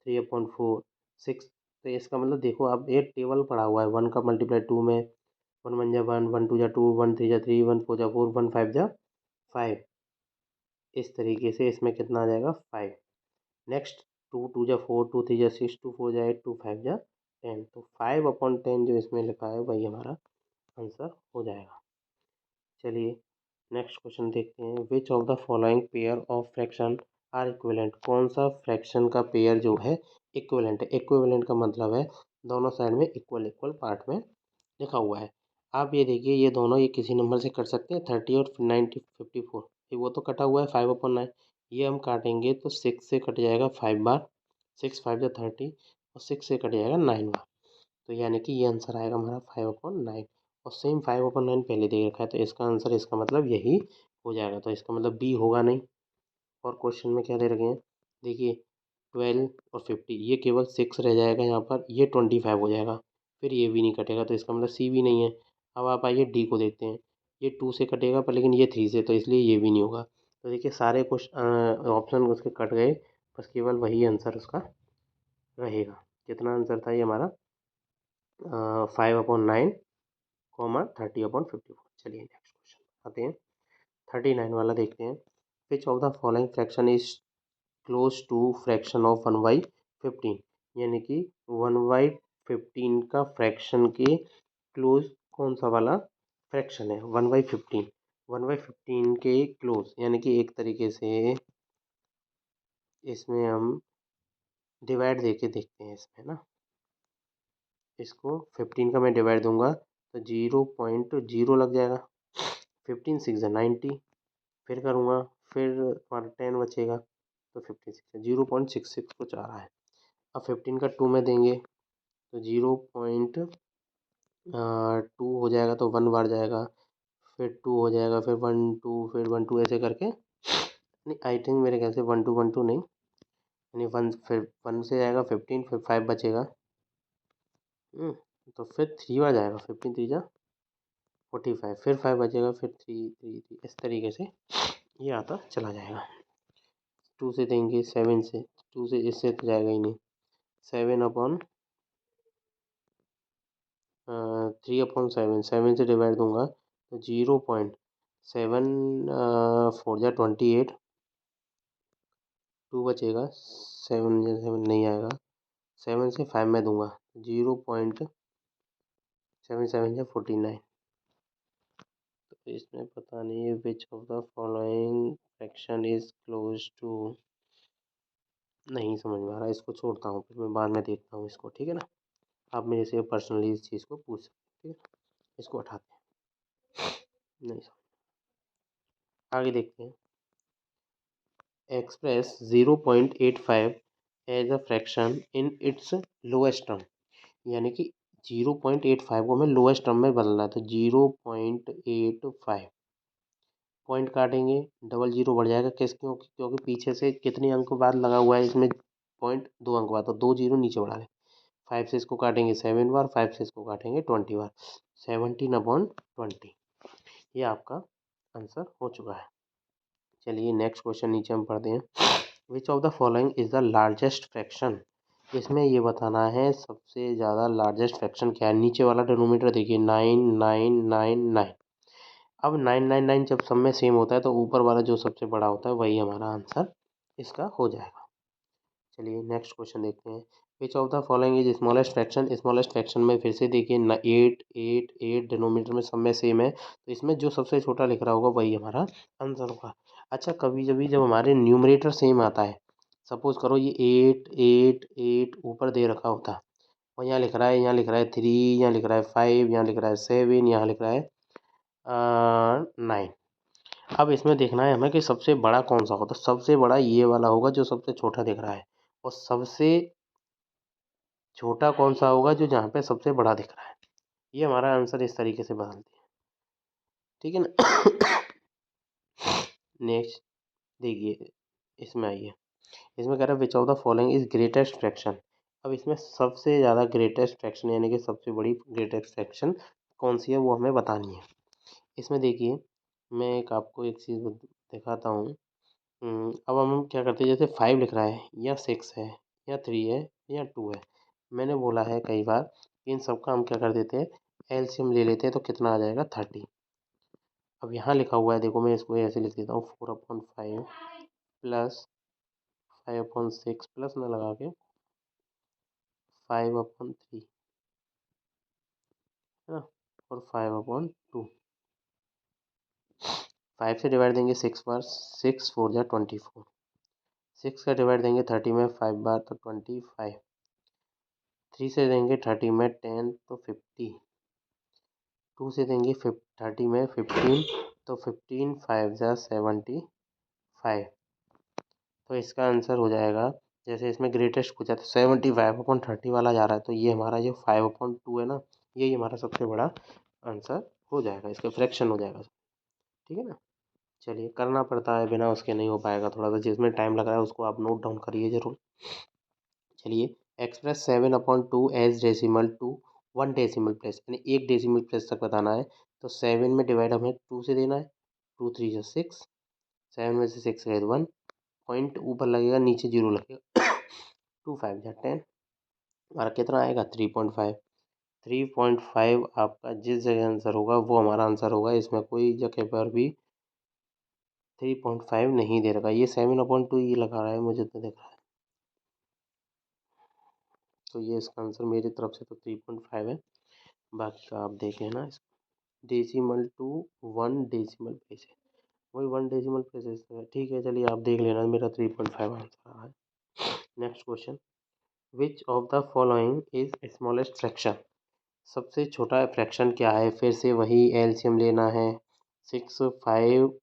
3/4, 6। तो इसका मतलब देखो, अब एक टेबल पड़ा हुआ है, 1 का मल्टीप्लाई 2 में, 1 1 जा 1, 1 2 जा 2, 1 3 जा 3, 1 4 जा 4, 1 5 जा 5, इस तरीके से इसमें कितना आ जाएगा 5। नेक्स्ट 2 2 जा 4, 2 3 जा 6, 2 4 जा 8, 2 5 जा 10, तो 5/10 जो इसमें लिखा है वही हमारा आंसर हो जाएगा। चलिए नेक्स्ट क्वेश्चन देखते हैं। Which of the following pair of fraction are equivalent, कौन सा फ्रैक्शन का पेयर जो है इक्विवेलेंट है। इक्विवेलेंट का मतलब है दोनों साइड में इक्वल इक्वल पार्ट में लिखा हुआ है। आप ये देखिए, ये दोनों, ये किसी नंबर से कट सकते हैं, 30 और 90 54, ये वो तो कटा हुआ है 5/9, ये हम काटेंगे तो 6 से कट जाएगा 5 बार, 6 5 जा 30, और 6 से कट जाएगा 9 बार, तो यानी कि ये आंसर आएगा हमारा 5/9, और सेम 5/9 पहले दे रखा है, तो इसका आंसर, इसका मतलब यही हो जाएगा, तो इसका मतलब बी होगा नहीं। और क्वेश्चन में क्या दे रखे हैं, देखिए 12 और 50, ये केवल 6 रह जाएगा यहाँ पर, ये 25 हो जाएगा, फिर ये भी नहीं कटेगा, तो इसका मतलब सी भी नहीं है। अब आप आइए डी को देखते हैं, ये 2 से कटेगा पर लेकिन ये 3 से, तो इसलिए ये भी नहीं होगा। तो देखिए सारे कुछ ऑप्शन उसके कट गए, बस केवल वही आंसर उसका रहेगा। कितना आंसर था ये हमारा 5/9, 30/54। चलिए नेक्स्ट क्वेश्चन आते हैं। 39 वाला देखते हैं। Which of the following fraction is close to fraction of 1/15, यानी कि 1/15 का फ्रैक्शन के क्लोज कौन सा वाला फ्रैक्शन है, 1/15, 1/15 के क्लोज, यानी कि एक तरीके से इसमें हम डिवाइड दे के देखते हैं इसमें ना, इसको 15 का मैं डिवाइड दूंगा तो 0.0 लग जाएगा, 15 6 90, फिर करूँगा, फिर हमारा 10 बचेगा, तो 56 0.66 कुछ आ रहा है। अब 15 का 2 में देंगे तो 0.2 हो जाएगा, तो 1 बार जाएगा, फिर 2 हो जाएगा, फिर 1 2, फिर 1 2, ऐसे करके, नहीं आई थिंक मेरे ख्याल से 1 2 1 2 नहीं, यानी 1, फिर 1 से जाएगा 15, फिर 5 बचेगा, तो फिर 3 बार जाएगा, 15 3 जा 45, फिर 5 बचेगा, फिर 3 3 3, इस तरीके से ये आता चला जाएगा। 2 से देंगे, 7 से, 2 से इससे तो जाएगा ही नहीं, 3/7, 7 से डिवाइड दूंगा तो 0.7 4 जा 28, 2 बचेगा, 7 जा 7 नहीं आएगा, 7 से 5 में दूंगा 0.7 जा 49, तो इसमें पता नहीं which of the following fraction is close to, नहीं समझ में आ रहा, इसको छोड़ता हूँ, फिर मैं बाद में देखता हूँ इसको, ठीक है ना। आप मेरे से पर्सनली इस चीज़ को पूछ सकते हैं, ठीक है, इसको हटाते हैं। नहीं समझ। आगे देखते हैं। Express 0.85 as a fraction in its lowest term, यानी कि 0.85 को हमें लोएस्ट टर्म में बदलना है। तो 0.85 पॉइंट काटेंगे, डबल जीरो बढ़ जाएगा। किस क्यों? क्योंकि पीछे से कितने अंक बाद लगा हुआ है इसमें पॉइंट, 2 अंक बाद, तो 2 जीरो नीचे बढ़ा लें। 5 से इसको काटेंगे 7 बार, 5 से इसको काटेंगे 20 बार, 17/20। ये आपका आंसर हो चुका है। चलिए नेक्स्ट क्वेश्चन नीचे हम पढ़ते हैं। Which of the following is the largest fraction. इसमें ये बताना है सबसे ज़्यादा लार्जेस्ट फ्रैक्शन क्या है। नीचे वाला डिनोमिनेटर देखिए 9999। अब 999 जब सब में सेम होता है तो ऊपर वाला जो सबसे बड़ा होता है वही हमारा आंसर इसका हो जाएगा। चलिए नेक्स्ट क्वेश्चन देखते हैं। Which of the following is smallest fraction. Smallest fraction में फिर से देखिए 8 डिनोमिनेटर में सब में सेम है, तो इसमें जो सबसे छोटा लिख रहा होगा वही हमारा आंसर होगा। अच्छा, कभी कभी जब हमारे न्यूमरेटर सेम आता है, सपोज करो ये 8 8 8 ऊपर दे रखा होता, और यहाँ लिख रहा है, यहाँ लिख रहा है 3, यहाँ लिख रहा है 5, यहाँ लिख रहा है 7, यहाँ लिख रहा है 9। अब इसमें देखना है हमें कि सबसे बड़ा कौन सा होगा। तो सबसे बड़ा ये वाला होगा जो सबसे छोटा दिख रहा है, और सबसे छोटा कौन सा होगा जो जहाँ पे सबसे बड़ा दिख रहा है। ये हमारा आंसर इस तरीके से बदलते हैं, ठीक है ना। नेक्स्ट देखिए, इसमें आइए। इसमें कह रहा है which of the following is greatest fraction. अब इसमें सबसे ज़्यादा ग्रेटेस्ट फ्रैक्शन यानी कि सबसे बड़ी ग्रेटेस्ट फ्रैक्शन कौन सी है वो हमें बतानी है। इसमें देखिए, मैं आपको एक चीज़ दिखाता हूँ। अब हम क्या करते हैं, जैसे 5 लिख रहा है, या 6 है, या 3 है, या 2 है। मैंने बोला है कई बार कि इन सबका हम क्या कर देते हैं, एलसीएम ले लेते हैं, तो कितना आ जाएगा 30। अब यहाँ लिखा हुआ है, देखो मैं इसको ऐसे लिख देता हूँ, 4/5 प्लस 5/6 प्लस ना लगा के 5/3 है ना, और 5/2। 5 से डिवाइड देंगे 6 बार, 6 4 जा 24। 6 का डिवाइड देंगे 30 में 5 बार, तो 25। 3 से देंगे 30 में 10, तो 50। 2 से देंगे 30 में 15, तो 15 5 जा 75। तो इसका आंसर हो जाएगा, जैसे इसमें ग्रेटेस्ट पूछा तो 75/30 वाला जा रहा है, तो ये हमारा जो 5/2 है ना, यही हमारा सबसे बड़ा आंसर हो जाएगा, इसका फ्रैक्शन हो जाएगा, ठीक है ना। चलिए, करना पड़ता है, बिना उसके नहीं हो पाएगा। थोड़ा सा जिसमें टाइम लग रहा है उसको आप नोट डाउन करिए जरूर। चलिए, express 7/2 as decimal to 1 decimal place, यानी 1 डेसिमल प्लेस तक बताना है। तो 7 में डिवाइड हमें 2 से देना है, 2 3 जा 6, 7 में से 6 गए 1, पॉइंट ऊपर लगेगा, नीचे जीरो लगेगा। 2 5 जा 10, हमारा कितना आएगा 3.5। 3.5 आपका जिस जगह आंसर होगा वो हमारा आंसर होगा। इसमें कोई जगह पर भी 3.5 नहीं दे रखा, ये 7/2 ये लगा रहा है, मुझे तो दिख रहा है। तो ये इसका आंसर मेरी तरफ से तो 3.5 है। बाकी का आप देख लेना। डेसिमल टू 1 डेसिमल प्लेस है, वही 1 डेसिमल प्लेस है, ठीक है। चलिए आप देख लेना, मेरा 3.5 आंसर आ रहा है। Next question. Which of the following is smallest fraction. सबसे छोटा फ्रैक्शन क्या है। फिर से वही एलसीएम लेना है। 6 5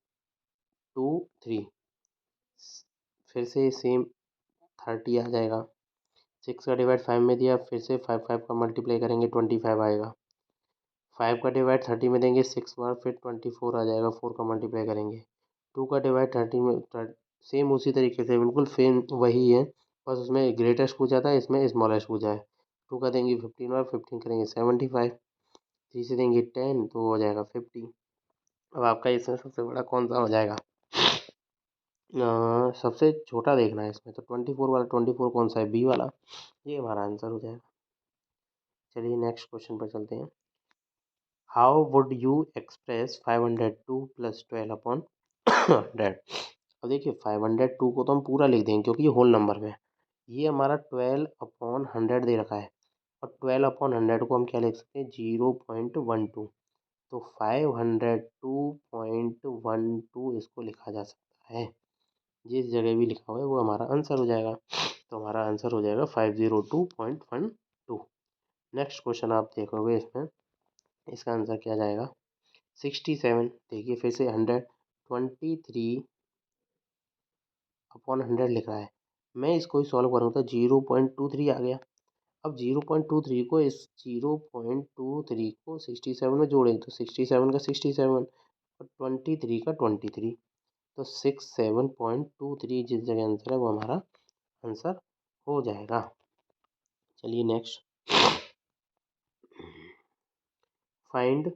2 3, फिर से सेम 30 आ जाएगा। 6 का डिवाइड 5 में दिया, फिर से 5 5 का मल्टीप्लाई करेंगे 25 आएगा। 5 का डिवाइड 30 में देंगे 6 बार, फिर 24 आ जाएगा। 4 का मल्टीप्लाई करेंगे। 2 का डिवाइड 30 में सेम उसी तरीके से, बिल्कुल सेम वही है, बस उसमें ग्रेटेस्ट पूछा था, इसमें स्मॉलेस्ट पूछा है। 2 का देंगे 15 बार, 15 करेंगे 75। 3 से देंगे 10, तो हो जाएगा 50। अब आपका इसमें सबसे बड़ा कौन सा हो जाएगा। सबसे छोटा देखना है इसमें, तो 24 वाला, 24 कौन सा है, बी वाला, ये हमारा आंसर हो जाएगा। चलिए नेक्स्ट क्वेश्चन पर चलते हैं। How would you express 502 plus 12/100। अब देखिए 502 को तो हम पूरा लिख देंगे क्योंकि ये होल नंबर में है। ये हमारा 12/100 दे रखा है, और 12/100 को हम क्या लिख सकते हैं, 0.12। तो 502.12 इसको लिखा जा सकता है। जिस जगह भी लिखा हुआ है वो हमारा आंसर हो जाएगा। तो हमारा आंसर हो जाएगा 502.12। नेक्स्ट क्वेश्चन आप देखोगे इसमें, इसका आंसर क्या जाएगा। 67, देखिए फिर से 100, 23/100 लिख रहा है। मैं इसको ही सॉल्व करूँगा तो 0.23 आ गया। अब 0.23 को इस 0.23 को 67 में जोड़ेंगे तो 67 का 67 और 23 का 23, तो 67.23 जिस जगह आंसर है वो हमारा आंसर हो जाएगा। चलिए next, find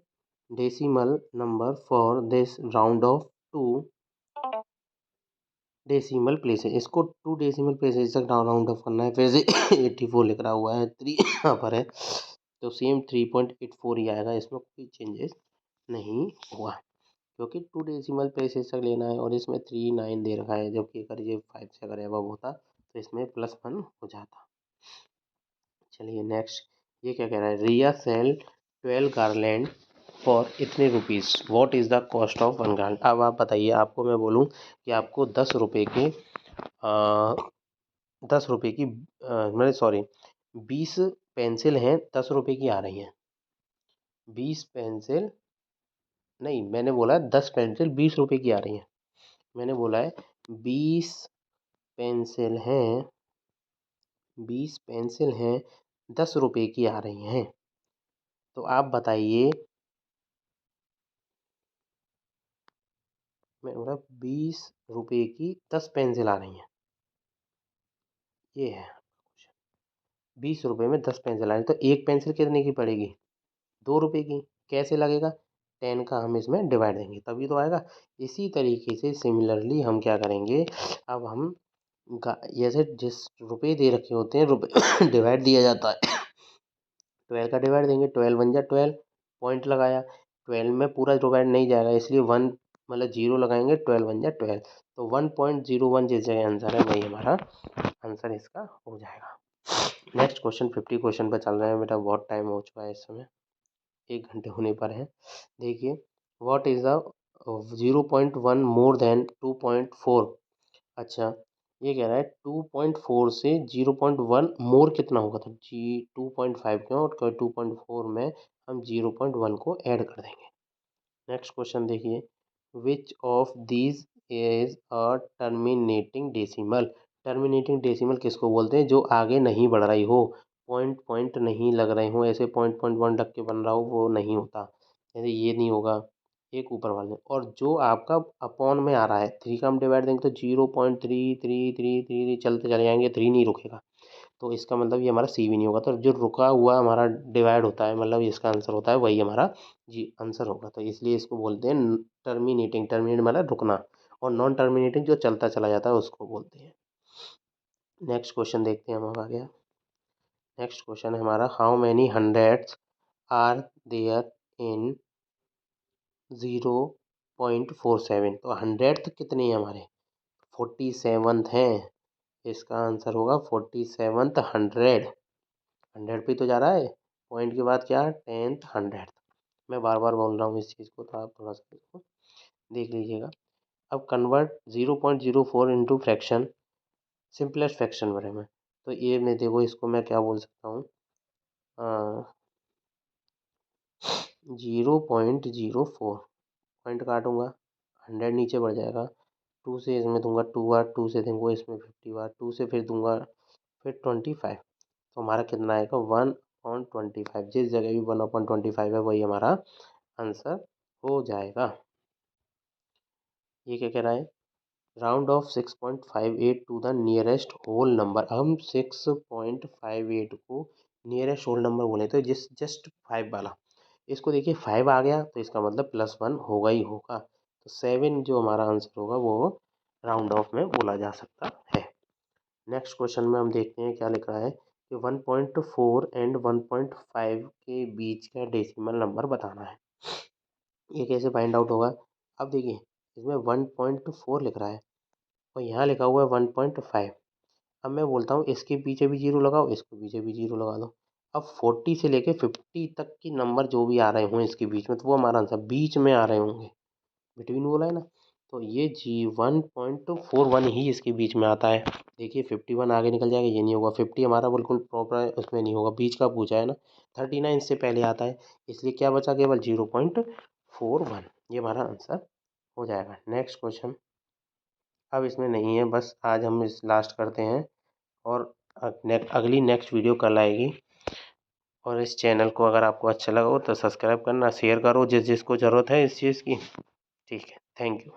decimal number for this round of 2 decimal places. इसको 2 डेसिमल प्लेसेस तक राउंड ऑफ करना है। फिर से 84 लिख रहा हुआ है, 3 यहाँ पर है तो सेम 3.84 ही आएगा, इसमें कोई चेंजेस नहीं हुआ क्योंकि 2 डेसिमल प्लेसेस तक लेना है और इसमें 39 दे रखा है, जबकि अगर ये 5 से अगर एबव होता तो इसमें +1 हो जाता। चलिए नेक्स्ट, ये क्या कह रहा है, रिया सेल 12 गारलैंड फॉर इतने rupees, what is the cost of 1 garland. अब आप बताइए, आपको मैं बोलूँ कि आपको 10 रुपये के 10 रुपये की मतलब सॉरी 20 पेंसिल हैं, 10 रुपये की आ रही हैं। 20 पेंसिल नहीं, मैंने बोला 10 पेंसिल 20 रुपये की आ रही हैं। मैंने बोला है 20 पेंसिल हैं 20 पेंसिल हैं 10 रुपये की आ रही हैं। तो आप बताइए, मैं बोला 20 रुपये की 10 पेंसिल आ रही हैं, ये है 20 रुपये में 10 पेंसिल आ रही, तो एक पेंसिल कितने की पड़ेगी, 2 रुपये की। कैसे लगेगा, 10 का हम इसमें डिवाइड देंगे तभी तो आएगा। इसी तरीके से सिमिलरली हम क्या करेंगे, अब हम जैसे जिस रुपये दे रखे होते हैं रुपये डिवाइड दिया जाता है, 12 का डिवाइड देंगे, 12 बन जा 12, पॉइंट लगाया, 12 में पूरा डिवाइड नहीं जाएगा इसलिए 1 मतलब 0 लगाएंगे, 12 बन जा 12, तो 1.01 जिस जगह आंसर है वही हमारा आंसर इसका हो जाएगा। नेक्स्ट क्वेश्चन, 50 क्वेश्चन पर चल रहे हैं बेटा, बहुत टाइम हो चुका है, इस समय 1 घंटे होने पर है। देखिए, what is the 0.1 more than 2.4। अच्छा, ये कह रहा है 2.4 से 0.1 मोर कितना होगा, तो जी 2.5 क्यों और 2.4 में हम 0.1 को ऐड कर देंगे। नेक्स्ट क्वेश्चन देखिए, which of these is a terminating decimal. Terminating decimal किसको बोलते हैं, जो आगे नहीं बढ़ रही हो, पॉइंट पॉइंट नहीं लग रहे हो, ऐसे पॉइंट 1 लग के बन रहा हो, वो नहीं होता, जैसे ये नहीं होगा, एक ऊपर वाले, और जो आपका अपॉन में आ रहा है, 3 का हम डिवाइड देंगे तो 0.3333 चलते चले जाएंगे, 3 नहीं रुकेगा, तो इसका मतलब ये हमारा सी भी नहीं होगा। तो जो रुका हुआ हमारा डिवाइड होता है, मतलब इसका आंसर होता है वही हमारा जी आंसर होगा, तो इसलिए इसको बोलते हैं टर्मिनेटिंग। टर्मिनेट मतलब रुकना, और नॉन टर्मिनेटिंग जो चलता चला जाता है उसको बोलते हैं। नेक्स्ट क्वेश्चन देखते हैं हम आ गया। नेक्स्ट क्वेश्चन है हमारा, how many hundreds are there in 0.47। तो 100th कितने हैं हमारे, 47th हैं, इसका आंसर होगा 47th 100 पे तो जा रहा है, पॉइंट के बाद क्या, 10th 100th। मैं बार बार बोल रहा हूँ इस चीज़ को, तो आप थोड़ा सा इसको देख लीजिएगा। अब convert 0.04 into fraction, simplest fraction बारे में, तो ये मैं देखो इसको मैं क्या बोल सकता हूँ, 0.04, पॉइंट काटूंगा, 100 नीचे बढ़ जाएगा, 2 से इसमें दूंगा 2 बार, 2 से दूंगा इसमें 50 बार, 2 से फिर दूंगा फिर 25, तो हमारा कितना आएगा 1/25, जिस जगह भी 1/25 है वही हमारा आंसर हो जाएगा। ये क्या कह रहा है, round off 6.58 to the nearest whole number. हम 6.58 को नियरेस्ट होल नंबर बोले तो जिस जस्ट 5 वाला, इसको देखिए 5 आ गया तो इसका मतलब +1 होगा ही होगा, तो 7 जो हमारा आंसर होगा वो राउंड ऑफ में बोला जा सकता है। नेक्स्ट क्वेश्चन में हम देखते हैं क्या लिख रहा है कि 1.4 एंड 1.5 के बीच का डेसिमल नंबर बताना है। ये कैसे फाइंड आउट होगा, अब देखिए इसमें 1.4 लिख रहा है और यहाँ लिखा हुआ है 1.5। अब मैं बोलता हूँ इसके पीछे भी 0 लगाओ, इसके पीछे भी 0 लगा दो। अब 40 से लेके 50 तक की नंबर जो भी आ रहे हों इसके बीच में, तो वो हमारा आंसर बीच में आ रहे होंगे, बिटवीन बोला है ना, तो ये जी 1.41 ही इसके बीच में आता है। देखिए 51 आगे निकल जाएगा, ये नहीं होगा, 50 हमारा बिल्कुल प्रॉपर है उसमें नहीं होगा, बीच का पूछा है ना, 39 से पहले आता है, इसलिए क्या बचा केवल 1 ये हमारा आंसर हो जाएगा। नेक्स्ट क्वेश्चन अब इसमें नहीं है, बस आज हम इस लास्ट करते हैं और अगली नेक्स्ट वीडियो कल आएगी। और इस चैनल को अगर आपको अच्छा लगा हो तो सब्सक्राइब करना, शेयर करो जिस जिसको ज़रूरत है इस चीज़ की। ठीक है, थैंक यू।